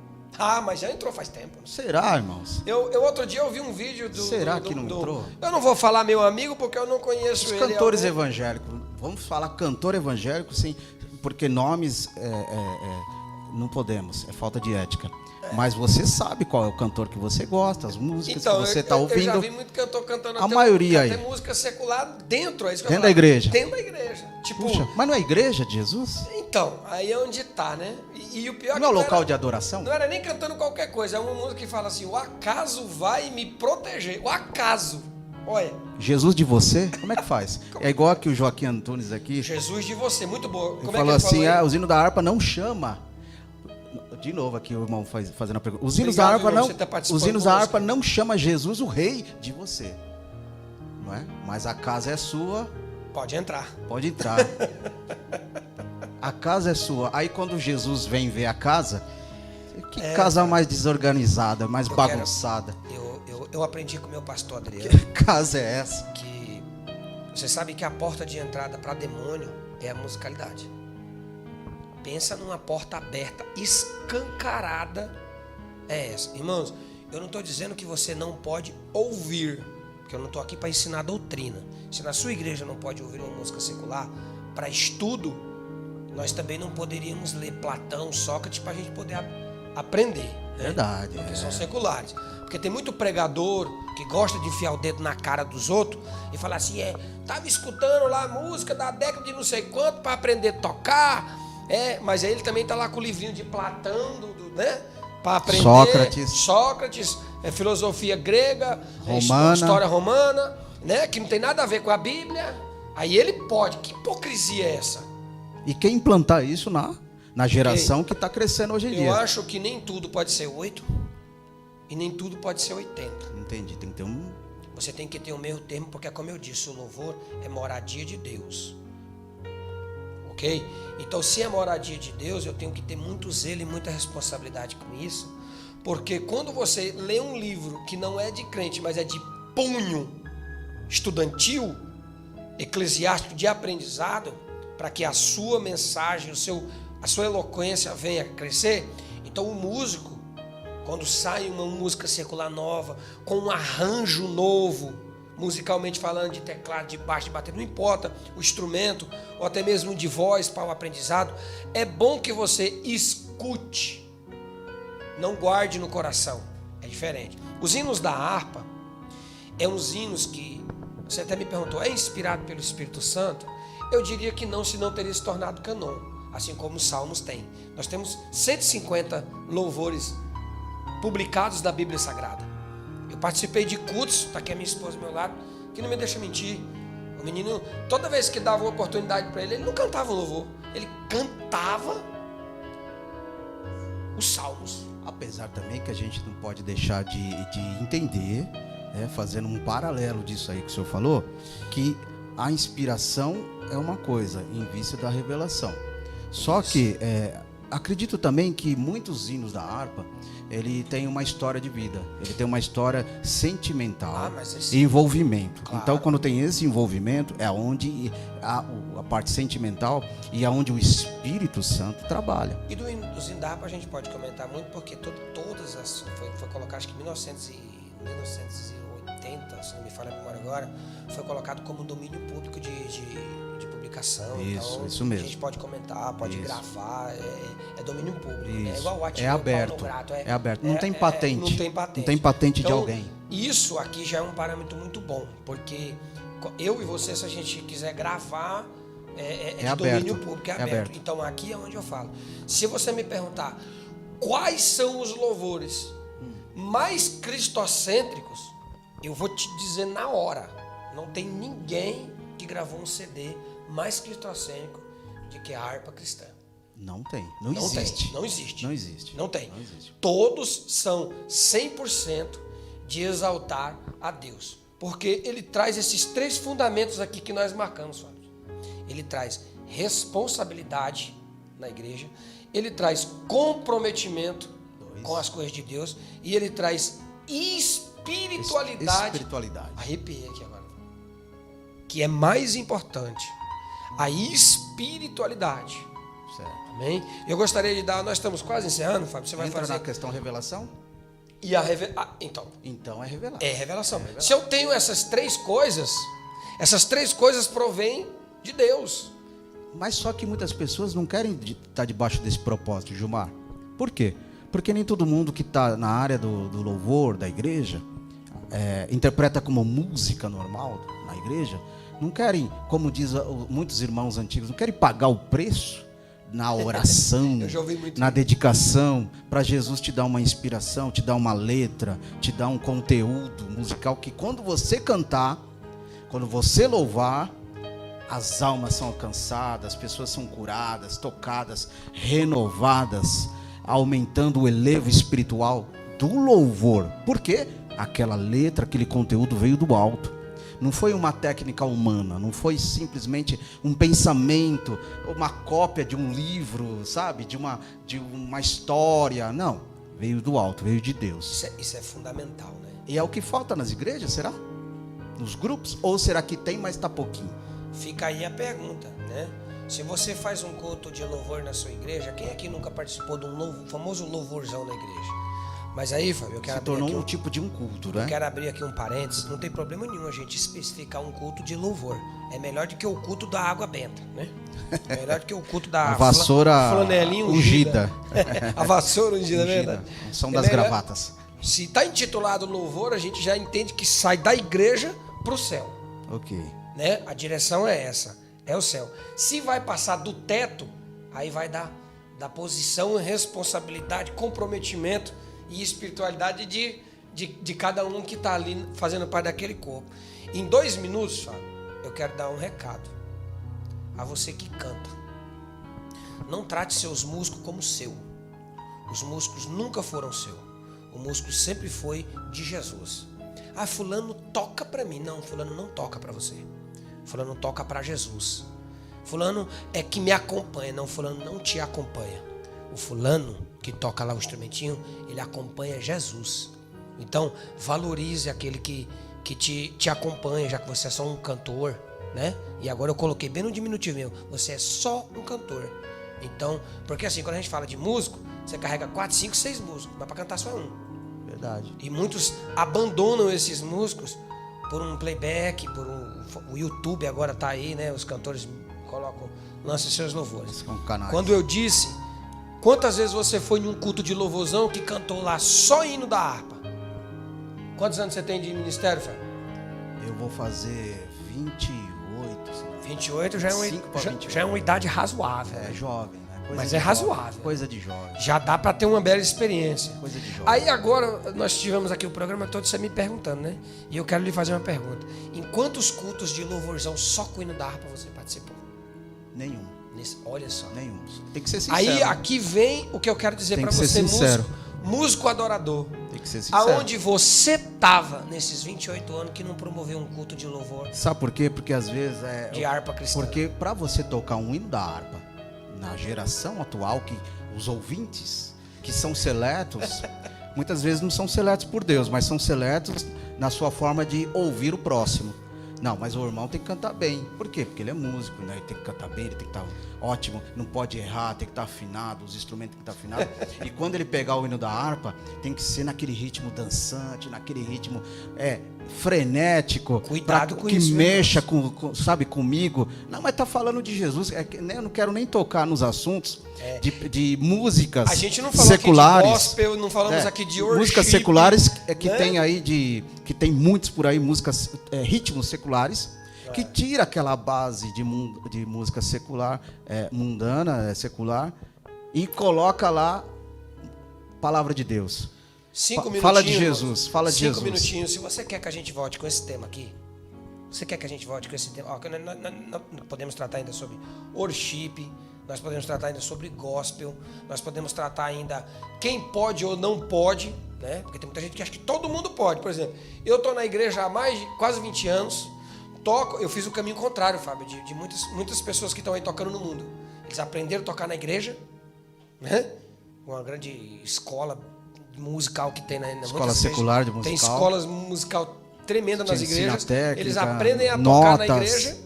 Mas já entrou faz tempo. Será, irmãos? Eu outro dia eu vi um vídeo do... Será que não entrou? Eu não vou falar meu amigo porque eu não conheço ele. Os cantores evangélicos, vamos falar cantor evangélico, sim, porque nomes não podemos, é falta de ética. Mas você sabe qual é o cantor que você gosta, as músicas que você está ouvindo. Eu já vi muito cantor cantando a maioria aí. Até música secular dentro. Dentro da igreja. Dentro da igreja. Tipo, puxa, mas não é a igreja de Jesus? Então, aí é onde está, né? E o pior não é o local de adoração? Não era nem cantando qualquer coisa, é uma música que fala assim, o acaso vai me proteger. O acaso. Olha. Jesus de você? Como é que faz? É igual aqui o Joaquim Antunes aqui. Jesus de você, muito boa. Ele falou assim, o hino da harpa não chama. De novo aqui o irmão fazendo a pergunta. Os hinos da harpa não chama Jesus o rei de você. Não é? Mas a casa é sua. Pode entrar. Pode entrar. A casa é sua. Aí quando Jesus vem ver a casa, que casa mais desorganizada, mais bagunçada. eu aprendi com o meu pastor Adriano. Que casa é essa? Que você sabe que a porta de entrada para demônio é a musicalidade. Pensa numa porta aberta, escancarada, é essa. Irmãos, eu não estou dizendo que você não pode ouvir, porque eu não estou aqui para ensinar doutrina. Se na sua igreja não pode ouvir uma música secular para estudo, nós também não poderíamos ler Platão, Sócrates, para a gente poder aprender. Verdade. Porque são seculares. Porque tem muito pregador que gosta de enfiar o dedo na cara dos outros e falar assim, estava escutando lá a música da década de não sei quanto para aprender a tocar, mas aí ele também está lá com o livrinho de Platão, né? Para aprender. Sócrates, filosofia grega, romana. História romana, né? Que não tem nada a ver com a Bíblia. Aí ele pode. Que hipocrisia é essa? E quem implantar isso na geração que está crescendo hoje em dia? Eu acho que nem tudo pode ser 8 e nem tudo pode ser 80. Entendi, tem que ter um... Você tem que ter um meio termo, porque como eu disse, o louvor é moradia de Deus. Ok? Então, se é moradia de Deus, eu tenho que ter muito zelo e muita responsabilidade com isso, porque quando você lê um livro que não é de crente, mas é de punho estudantil, eclesiástico, de aprendizado, para que a sua mensagem, a sua eloquência venha a crescer, então o músico, quando sai uma música secular nova, com um arranjo novo, musicalmente falando, de teclado, de baixo, de bateria, não importa o instrumento, ou até mesmo de voz para o aprendizado, é bom que você escute, não guarde no coração, é diferente. Os hinos da harpa, uns hinos que, você até me perguntou, é inspirado pelo Espírito Santo? Eu diria que não, senão teria se tornado canon, assim como os salmos têm. Nós temos 150 louvores publicados da Bíblia Sagrada. Eu participei de cultos, está aqui a minha esposa ao meu lado, que não me deixa mentir. O menino, toda vez que dava uma oportunidade para ele não cantava um louvor, ele cantava os salmos. Apesar também que a gente não pode deixar de entender, fazendo um paralelo disso aí que o senhor falou, que a inspiração é uma coisa em vista da revelação. Só que acredito também que muitos hinos da harpa, ele tem uma história de vida, ele tem uma história sentimental e envolvimento. Claro. Então, quando tem esse envolvimento, é onde a parte sentimental e é onde o Espírito Santo trabalha. E dos hinos da harpa a gente pode comentar muito, porque todas as... Foi colocado, acho que em 1980, se não me falha a memória agora, foi colocado como domínio público de publicação. Isso mesmo. A gente pode comentar, pode gravar, é domínio público. Isso. É igual o é aberto. É aberto. Não tem patente. Não tem patente. Não tem patente então, de alguém. Isso aqui já é um parâmetro muito bom, porque eu e você, se a gente quiser gravar, de aberto. Domínio público, é aberto. Então aqui é onde eu falo. Se você me perguntar quais são os louvores mais cristocêntricos, eu vou te dizer na hora. Não tem ninguém que gravou um CD mais cristocêntrico do que a harpa cristã. Não tem. Não existe. Não existe. Não existe. Não tem. Não existe. Todos são 100% de exaltar a Deus. Porque ele traz esses 3 fundamentos aqui que nós marcamos, Fábio. Ele traz responsabilidade na igreja, ele traz comprometimento com as coisas de Deus e ele traz espiritualidade. Arrepiei aqui agora. Que é mais importante. A espiritualidade. Certo. Amém? Eu gostaria de dar, nós estamos quase encerrando, Fábio. Você vai fazer na questão revelação? E a então é revelação. É revelação. Se eu tenho essas 3 coisas provêm de Deus. Mas só que muitas pessoas não querem estar debaixo desse propósito, Gilmar. Por quê? Porque nem todo mundo que está na área do louvor, da igreja, interpreta como música normal na igreja, não querem, como diz muitos irmãos antigos, não querem pagar o preço na oração, na dedicação, para Jesus te dar uma inspiração, te dar uma letra, te dar um conteúdo musical que quando você cantar, quando você louvar, as almas são alcançadas, as pessoas são curadas, tocadas, renovadas, aumentando o elevo espiritual do louvor. Por quê? Aquela letra, aquele conteúdo veio do alto. Não foi uma técnica humana, não foi simplesmente um pensamento, uma cópia de um livro, sabe? De uma história. Não, veio do alto, veio de Deus. Isso é fundamental, né? E é o que falta nas igrejas, será? Nos grupos? Ou será que tem, mas está pouquinho? Fica aí a pergunta, né? Se você faz um culto de louvor na sua igreja, quem aqui nunca participou de um famoso louvorzão na igreja? Mas aí, Fábio, eu quero Se tornou um tipo de um culto, né? Eu quero abrir aqui um parênteses. Não tem problema nenhum a gente especificar um culto de louvor. É melhor do que o culto da água benta, né? É melhor do que o culto da a vassoura flanelinha ungida. A vassoura ungida, né? Ungida. São das gravatas. Se está intitulado louvor, a gente já entende que sai da igreja para o céu. Ok. Né? A direção é essa, é o céu. Se vai passar do teto, aí vai dar posição, responsabilidade, comprometimento e espiritualidade de cada um que está ali fazendo parte daquele corpo. Em 2 minutos, Fábio, eu quero dar um recado a você que canta. Não trate seus músicos como seu. Os músicos nunca foram seu. O músico sempre foi de Jesus. Ah, fulano toca para mim. Não, fulano não toca para você. Fulano toca para Jesus. Fulano é que me acompanha. Não, fulano não te acompanha. O fulano que toca lá o instrumentinho, ele acompanha Jesus. Então, valorize aquele que te acompanha, já que você é só um cantor, né? E agora eu coloquei bem no diminutivo mesmo. Você é só um cantor. Então, porque assim, quando a gente fala de músico, você carrega 4, 5, 6 músicos, mas para cantar só é um. Verdade. E muitos abandonam esses músicos por um playback, o YouTube agora tá aí, né? Os cantores lançam seus louvores. Quando eu disse, quantas vezes você foi em um culto de louvorzão que cantou lá só hino da harpa? Quantos anos você tem de ministério, Fábio? Eu vou fazer 28. 28 já é uma idade razoável. É jovem, né? Mas é razoável. Coisa de jovem. Já dá para ter uma bela experiência. Coisa de jovem. Aí agora, nós tivemos aqui o programa todo, você me perguntando, né? E eu quero lhe fazer uma pergunta. Em quantos cultos de louvorzão só com o hino da harpa você participou? Nenhum. Olha só. Nenhum. Tem que ser sincero. Aí aqui vem o que eu quero dizer para você, músico adorador. Tem que ser sincero. Aonde você estava nesses 28 anos que não promoveu um culto de louvor? Sabe por quê? Porque às vezes de harpa cristã. Porque para você tocar um hino da harpa na geração atual, que os ouvintes que são seletos, muitas vezes não são seletos por Deus, mas são seletos na sua forma de ouvir o próximo. Não, mas o irmão tem que cantar bem. Por quê? Porque ele é músico, né? Ele tem que cantar bem, ele tem que estar ótimo, não pode errar, tem que estar afinado, os instrumentos tem que estar afinados. E quando ele pegar o hino da harpa, tem que ser naquele ritmo dançante, naquele ritmo frenético. Cuidado com que isso. Que mexa, sabe, comigo. Não, mas tá falando de Jesus. Eu não quero nem tocar nos assuntos de músicas seculares. A gente não falou seculares, aqui de gospel, não falamos aqui de worship. Músicas seculares que tem aí que tem muitos por aí, músicas, ritmos seculares, que tira aquela base de música secular, mundana, secular, e coloca lá palavra de Deus. 5 minutinhos. Fala de Jesus, fala de Jesus. 5 minutinhos. Se você quer que a gente volte com esse tema aqui, nós podemos tratar ainda sobre worship, nós podemos tratar ainda sobre gospel, nós podemos tratar ainda quem pode ou não pode, né? Porque tem muita gente que acha que todo mundo pode. Por exemplo, eu estou na igreja há quase 20 anos, eu fiz o caminho contrário, Fábio, de muitas pessoas que estão aí tocando no mundo. Eles aprenderam a tocar na igreja, né? Uma grande escola musical que tem na escola secular de musical. Tem escolas musical tremenda nas igrejas. Técnica, eles aprendem a tocar na igreja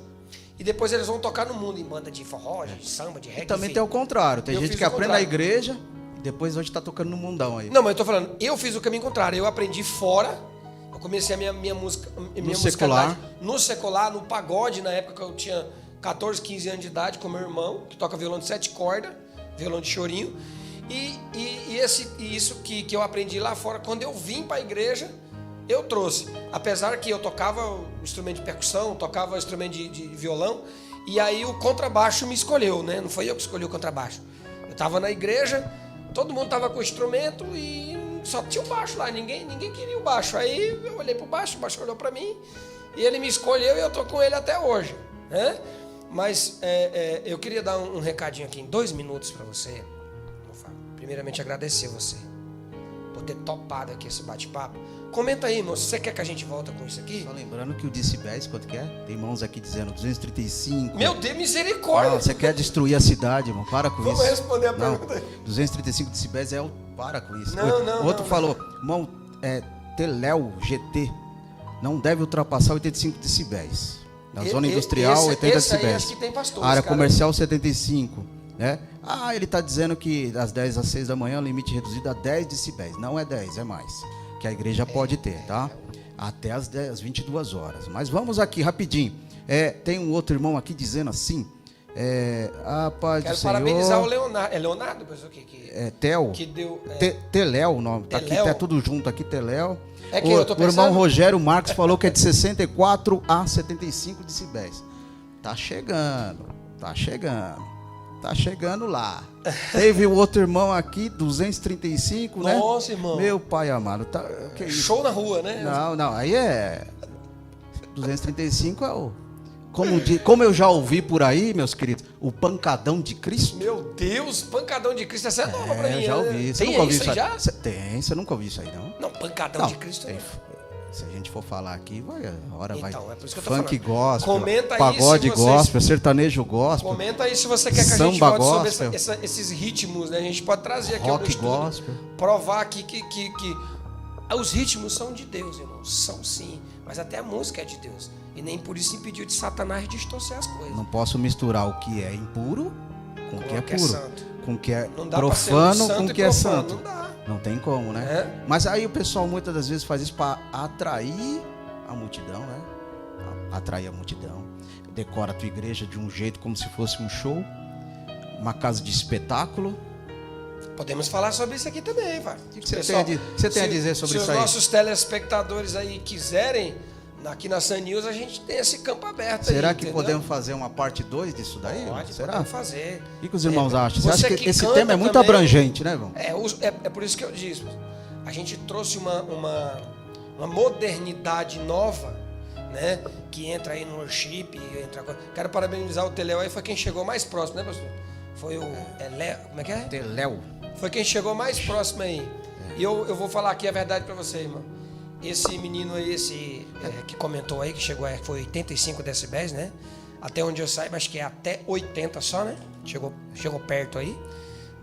e depois eles vão tocar no mundo, em banda de forró, de samba, de reggae. E também tem o contrário. Tem gente que aprende na igreja e depois hoje está tocando no mundão aí. Não, mas eu tô falando, eu fiz o caminho contrário. Eu aprendi fora. Eu comecei a minha música, no secular, no pagode, na época que eu tinha 14, 15 anos de idade, com meu irmão, que toca violão de 7 cordas, violão de chorinho. Isso que eu aprendi lá fora, quando eu vim para a igreja, eu trouxe. Apesar que eu tocava o instrumento de percussão, tocava o instrumento de violão, e aí o contrabaixo me escolheu, né? Não foi eu que escolhi o contrabaixo. Eu estava na igreja, todo mundo estava com o instrumento e só tinha o baixo lá, ninguém queria o baixo. Aí eu olhei para o baixo olhou para mim, e ele me escolheu e eu estou com ele até hoje, né? Mas eu queria dar um recadinho aqui em 2 minutos para você. Primeiramente agradecer você por ter topado aqui esse bate-papo. Comenta aí, moço, você quer que a gente volte com isso aqui? Só lembrando que o decibéis, quanto que é? Tem irmãos aqui dizendo 235. Meu Deus, misericórdia! Não, você quer destruir a cidade, irmão? Para com isso. Vamos responder a pergunta aí. 235 decibéis para com isso. Não. O outro falou, irmão, Teléu GT. Não deve ultrapassar 85 decibéis. Na zona industrial, 80 decibéis. Que tem pastores, área comercial, 75. Né? Ele está dizendo que das 10 às 6 da manhã, o limite reduzido a 10 decibéis. Não é 10, é mais. Que a igreja pode ter, tá? Até às 22 horas. Mas vamos aqui, rapidinho. Tem um outro irmão aqui dizendo assim... paz Quero do Senhor. parabenizar o Leonardo. É Leonardo? Mas o que? Tel. Que deu... Teléu o nome. Tá aqui, tá tudo junto aqui, Teléu. O irmão Rogério Marques falou que é de 64 a 75 decibéis. Tá chegando lá. Teve o outro irmão aqui, 235, né? Nossa, irmão. Meu pai amado. Que isso? Show na rua, né? Não, aí é... 235 é o... Como eu já ouvi por aí, meus queridos, o pancadão de Cristo. Meu Deus, pancadão de Cristo, essa é nova pra mim. Eu já ouvi. Você tem nunca ouviu isso aí já? Tem, você nunca ouviu isso aí, não? Não, pancadão de Cristo. Se a gente for falar aqui, a hora vai. É por isso que eu tô funk falando. gospel, comenta aí pagode gospel, sertanejo gospel. Comenta aí se você quer que a gente volte sobre esses ritmos, né? A gente pode trazer aqui rock gospel. Provar aqui que os ritmos são de Deus, irmãos. São sim, mas até a música é de Deus. E nem por isso impediu de Satanás distorcer as coisas. Não posso misturar o que é impuro com o que é puro. Santo. Com o que é Não dá profano com o que é santo. Não dá. Não tem como, né? Mas aí o pessoal muitas das vezes faz isso para atrair a multidão, né? Atrair a multidão. Decora a tua igreja de um jeito como se fosse um show, uma casa de espetáculo. Podemos falar sobre isso aqui também, vai. O que você tem a dizer sobre isso aí? Se os nossos telespectadores aí quiserem, aqui na Sun News a gente tem esse campo aberto. Será aí, que entendeu? podemos fazer uma parte 2 disso daí? Será? Podemos fazer. O que os irmãos acham? Você acha que esse tema é muito também, abrangente, né, irmão? É por isso que eu disse. A gente trouxe uma modernidade nova, né? Que entra aí no worship. Quero parabenizar o Teléu aí, foi quem chegou mais próximo, né, pastor? Foi o... como é que é? Teléu. Foi quem chegou mais próximo aí. E eu vou falar aqui a verdade para você, irmão. Esse menino aí, que comentou aí, que chegou aí, foi 85 decibéis, né? Até onde eu saiba, acho que é até 80 só, né? Chegou perto aí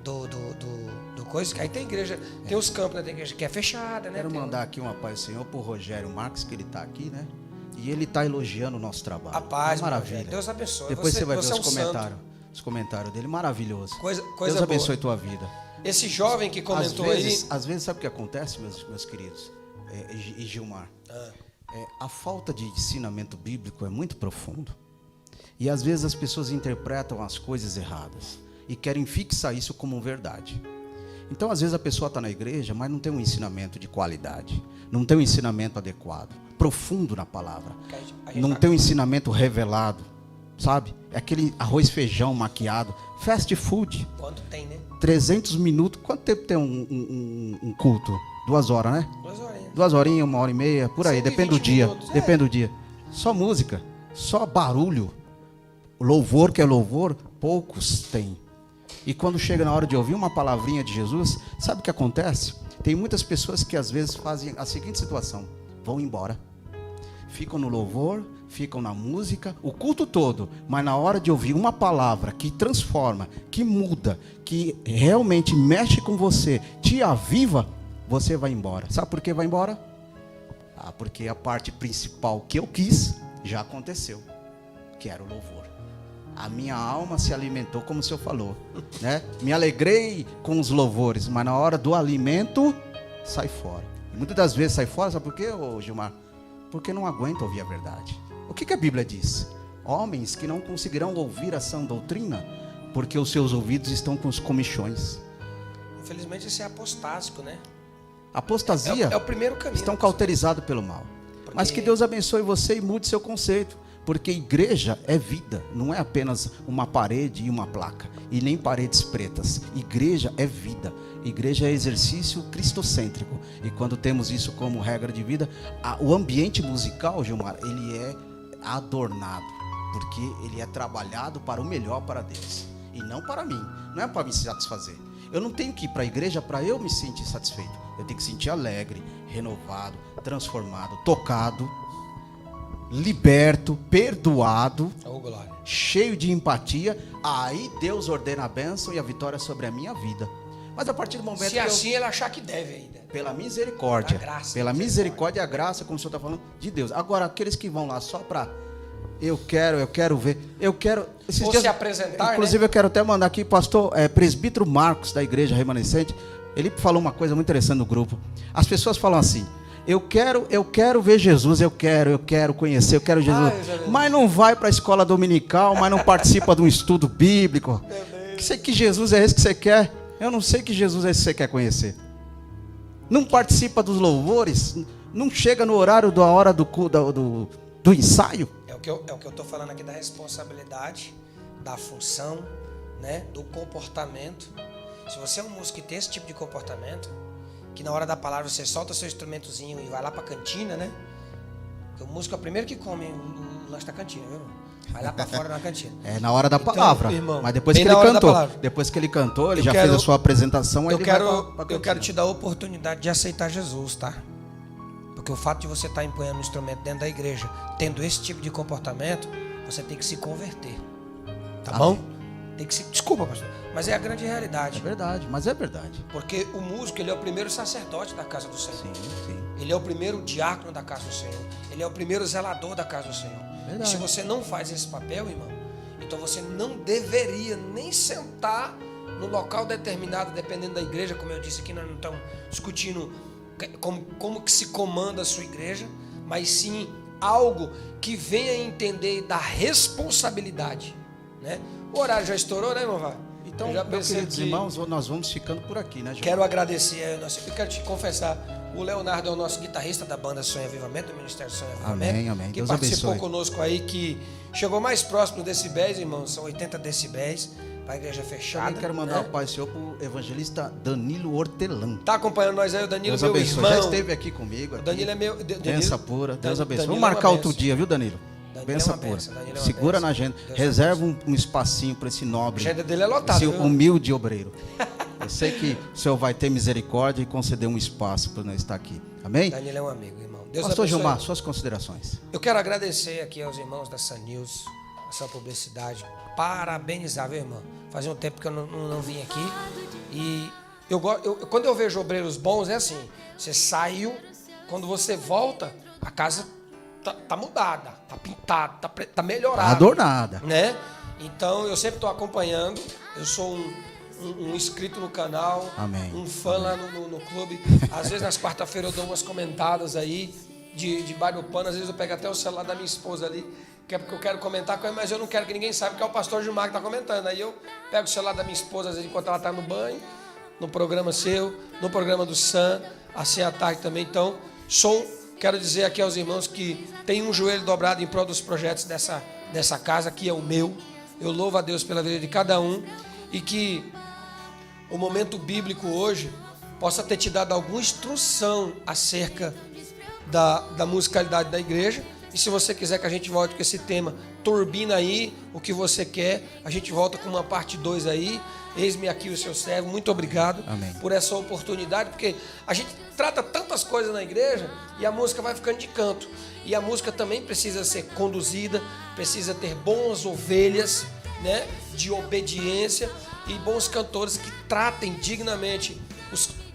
do coisa. Aí tem igreja, tem os campos, né? Tem igreja que é fechada, né? Quero mandar aqui uma paz do Senhor pro Rogério Marques, que ele tá aqui, né? E ele tá elogiando o nosso trabalho. A paz, maravilha. Rogério. Deus abençoe. Depois você vai ver os comentários. Os comentários dele, maravilhoso. Coisa Deus abençoe boa. tua vida. Esse jovem que comentou às vezes, sabe o que acontece, meus queridos? E Gilmar? A falta de ensinamento bíblico é muito profundo. E às vezes as pessoas interpretam as coisas erradas e querem fixar isso como verdade. Então, às vezes a pessoa está na igreja, mas não tem um ensinamento de qualidade, não tem um ensinamento adequado, profundo na palavra, não tem um ensinamento revelado, sabe? É aquele arroz, feijão maquiado, fast food. Quanto tem, né? 300 minutos, quanto tempo tem um culto? 2 horas, né? 2 horinhas. 2 horinhas, 1h30, por aí, depende do dia. Depende do dia. Só música, só barulho. Louvor que é louvor, poucos têm. E quando chega na hora de ouvir uma palavrinha de Jesus, sabe o que acontece? Tem muitas pessoas que às vezes fazem a seguinte situação: vão embora. Ficam no louvor, ficam na música, o culto todo, mas na hora de ouvir uma palavra que transforma, que muda, que realmente mexe com você, te aviva, você vai embora. Sabe por que vai embora? Porque a parte principal que eu quis já aconteceu, que era o louvor. A minha alma se alimentou, como o senhor falou, né? Me alegrei com os louvores, mas na hora do alimento, sai fora. E muitas das vezes sai fora, sabe por quê, Gilmar? Porque não aguenta ouvir a verdade. O que a Bíblia diz? Homens que não conseguirão ouvir a sã doutrina, porque os seus ouvidos estão com os comichões. Infelizmente isso é apostásico, né? Apostasia. É o primeiro caminho. Estão cauterizados pelo mal. Porque... Mas que Deus abençoe você e mude seu conceito. Porque igreja é vida, não é apenas uma parede e uma placa, e nem paredes pretas. Igreja é vida, igreja é exercício cristocêntrico. E quando temos isso como regra de vida, o ambiente musical, Gilmar, ele é adornado, porque ele é trabalhado para o melhor para Deus, e não para mim, não é para me satisfazer. Eu não tenho que ir para a igreja para eu me sentir satisfeito, eu tenho que sentir alegre, renovado, transformado, tocado, liberto, perdoado, cheio de empatia. Aí Deus ordena a bênção e a vitória sobre a minha vida. Mas a partir do momento se assim ele achar que deve ainda. Pela misericórdia. Pela misericórdia e a graça, como o senhor está falando, de Deus. Agora, aqueles que vão lá só para... Eu quero ver. Eu quero... Ou dias, se apresentar, inclusive, né? Eu quero até mandar aqui, pastor, presbítero Marcos, da Igreja Remanescente. Ele falou uma coisa muito interessante no grupo. As pessoas falam assim... Eu quero ver Jesus, eu quero conhecer, eu quero Jesus. Mas não vai para a escola dominical, mas não participa de um estudo bíblico. Que Jesus é esse que você quer? Eu não sei que Jesus é esse que você quer conhecer. Não participa dos louvores, não chega no horário da hora do ensaio. É o que eu estou falando aqui da responsabilidade, da função, né, do comportamento. Se você é um músico que tem esse tipo de comportamento, que na hora da palavra você solta seu instrumentozinho e vai lá pra cantina, né? Porque o músico é o primeiro que come o lanche da cantina, viu? Vai lá pra fora na cantina. É na hora da palavra. Irmão, mas depois que ele cantou, ele já fez a sua apresentação. Eu quero te dar a oportunidade de aceitar Jesus, tá? Porque o fato de você estar empunhando um instrumento dentro da igreja, tendo esse tipo de comportamento, você tem que se converter. Tá bom? Tem que se... Desculpa, pastor, mas é a grande realidade. É verdade, mas é verdade. Porque o músico, ele é o primeiro sacerdote da casa do Senhor. Sim. Ele é o primeiro diácono da casa do Senhor. Ele é o primeiro zelador da casa do Senhor. Verdade. E se você não faz esse papel, irmão, então você não deveria nem sentar no local determinado, dependendo da igreja. Como eu disse aqui, nós não estamos discutindo como que se comanda a sua igreja, mas sim algo que venha entender da responsabilidade, né? O horário já estourou, né, irmão? Então, meus queridos irmãos, nós vamos ficando por aqui, né, João? Quero agradecer, eu quero te confessar, o Leonardo é o nosso guitarrista da banda Sonho Avivamento, do Ministério Sonho Avivamento. Amém. Que Deus participou abençoe. Conosco aí, que chegou mais próximo dos decibéis, irmão, são 80 decibéis, para a igreja fechada. Também quero mandar uma paz do Senhor para o evangelista Danilo Hortelã. Tá acompanhando nós aí, o Danilo, Deus meu abençoe. irmão. Já esteve aqui comigo. O Danilo é meu... Benção pura, Deus abençoe. Vamos Danilo marcar outro dia, viu, Danilo? Benção pura. Segura na agenda. Reserva um espacinho para esse nobre. A agenda dele é lotada, esse humilde obreiro. Eu sei que o Senhor vai ter misericórdia e conceder um espaço para nós estar aqui. Amém? Danilo é um amigo, irmão. Deus Pastor abençoe. Gilmar, suas considerações. Eu quero agradecer aqui aos irmãos da Sun News, essa publicidade. Parabenizar, viu, irmão? Fazia um tempo que eu não vim aqui. E quando eu vejo obreiros bons, é assim. Você saiu, quando você volta, a casa tá mudada, tá pintada, tá melhorada. Adornada. Né? Então, eu sempre estou acompanhando. Eu sou um inscrito no canal. Amém. Um fã lá no clube. Às vezes, nas quarta-feiras, eu dou umas comentadas aí de bairro pano. Às vezes, eu pego até o celular da minha esposa ali, que é porque eu quero comentar com ela, mas eu não quero que ninguém saiba que é o pastor Gilmar que está comentando. Aí eu pego o celular da minha esposa, às vezes, enquanto ela está no banho, no programa seu, no programa do Sam, assim à tarde também. Então, quero dizer aqui aos irmãos que tem um joelho dobrado em prol dos projetos dessa casa, que é o meu. Eu louvo a Deus pela vida de cada um e que o momento bíblico hoje possa ter te dado alguma instrução acerca da musicalidade da igreja. E se você quiser que a gente volte com esse tema, turbina aí o que você quer, a gente volta com uma parte 2 aí. Eis-me aqui o seu servo, muito obrigado. Amém. Por essa oportunidade, porque a gente trata tantas coisas na igreja e a música vai ficando de canto. E a música também precisa ser conduzida, precisa ter boas ovelhas, né, de obediência e bons cantores que tratem dignamente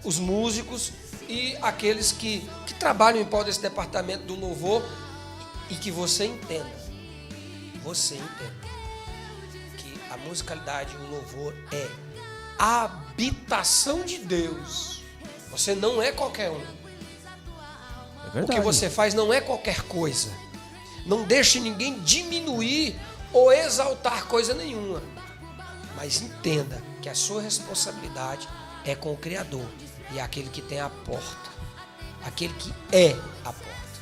os músicos e aqueles que trabalham em prol desse departamento do louvor. E que você entenda que a musicalidade, o louvor é a habitação de Deus. Você não é qualquer um. É verdade. O que você faz não é qualquer coisa. Não deixe ninguém diminuir ou exaltar coisa nenhuma. Mas entenda que a sua responsabilidade é com o Criador e é aquele que tem a porta. Aquele que é a porta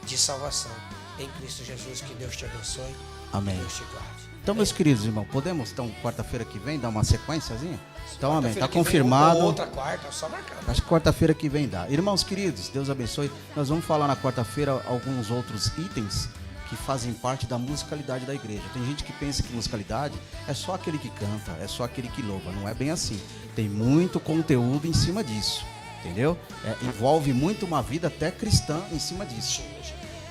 de salvação. Em Cristo Jesus, que Deus te abençoe. Amém. Deus te guarde. Então, meus queridos irmãos, podemos, então, quarta-feira que vem, dar uma sequenciazinha? Então, amém. Está Quarta-feira que confirmado. vem, ou outra quarta, só marcado. Acho que quarta-feira que vem dá. Irmãos queridos, Deus abençoe. Nós vamos falar na quarta-feira alguns outros itens que fazem parte da musicalidade da igreja. Tem gente que pensa que musicalidade é só aquele que canta, é só aquele que louva. Não é bem assim. Tem muito conteúdo em cima disso. Entendeu? Envolve muito uma vida até cristã em cima disso.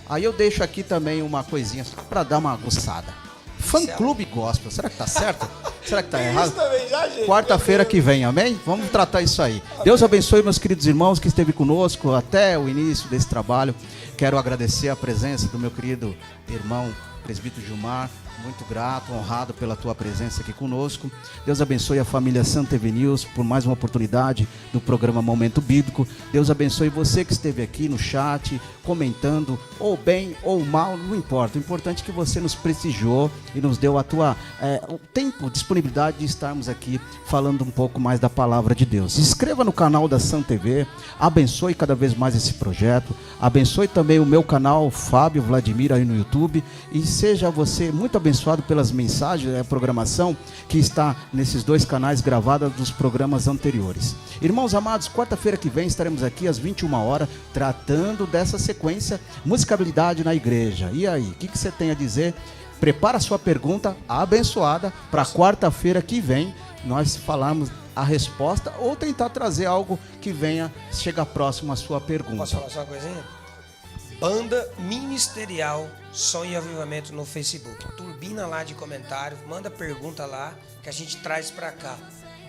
Aí eu deixo aqui também uma coisinha para dar uma aguçada. Fã-clube gospel. Será que tá certo? Será que tá errado? Também já, gente. Quarta-feira que vem, amém? Vamos tratar isso aí. Deus abençoe meus queridos irmãos que esteve conosco até o início desse trabalho. Quero agradecer a presença do meu querido irmão presbítero Gilmar. Muito grato, honrado pela tua presença aqui conosco. Deus abençoe a família Santa Evenils por mais uma oportunidade do programa Momento Bíblico. Deus abençoe você que esteve aqui no chat, comentando, ou bem ou mal, não importa. O importante é que você nos prestigiou e nos deu a tua o tempo, disponibilidade de estarmos aqui falando um pouco mais da palavra de Deus. Se inscreva no canal da Santa TV, abençoe cada vez mais esse projeto, abençoe também o meu canal Fábio Vladimir aí no YouTube e seja você muito abençoado pelas mensagens, a programação que está nesses dois canais gravadas dos programas anteriores. Irmãos amados, quarta-feira que vem estaremos aqui às 21 horas tratando dessa sequência musicabilidade na igreja. E aí, o que você tem a dizer? Prepara a sua pergunta abençoada para quarta-feira que vem nós falarmos a resposta ou tentar trazer algo que venha chegar próximo à sua pergunta. Posso falar só uma coisinha? Banda Ministerial Sonho e Avivamento no Facebook. Turbina lá de comentário, manda pergunta lá que a gente traz pra cá.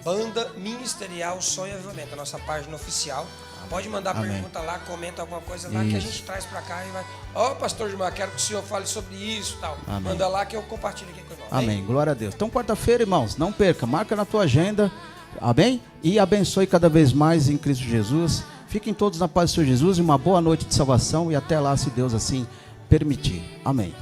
Banda Ministerial Sonho e Avivamento, a nossa página oficial. Pode mandar pergunta lá, comenta alguma coisa lá que a gente traz pra cá e vai. Ó, pastor Gilmar, quero que o senhor fale sobre isso e tal. Amém. Manda lá que eu compartilho aqui com o irmão. Amém, glória a Deus. Então, quarta-feira, irmãos, não perca, marca na tua agenda, amém? E abençoe cada vez mais em Cristo Jesus. Fiquem todos na paz do Senhor Jesus e uma boa noite de salvação e até lá, se Deus assim permitir. Amém.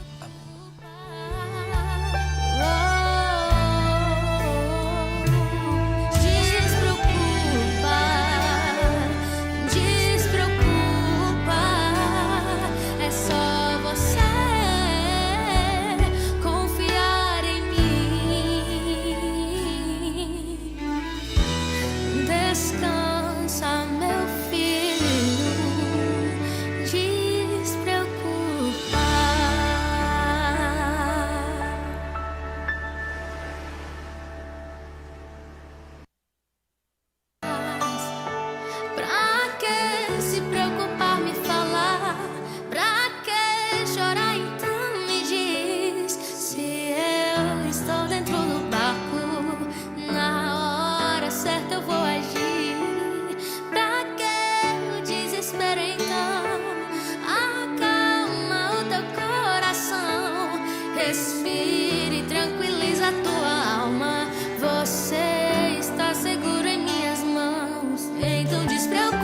Respire, tranquiliza a tua alma. Você está seguro em minhas mãos. Então despreocupa,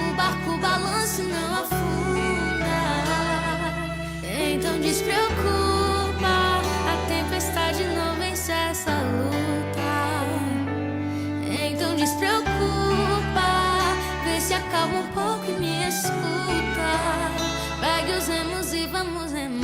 o barco balança e não afunda. Então despreocupa, a tempestade não vence essa luta. Então despreocupa, vê se acalma um pouco e me escuta. Pegue os remos e vamos remar.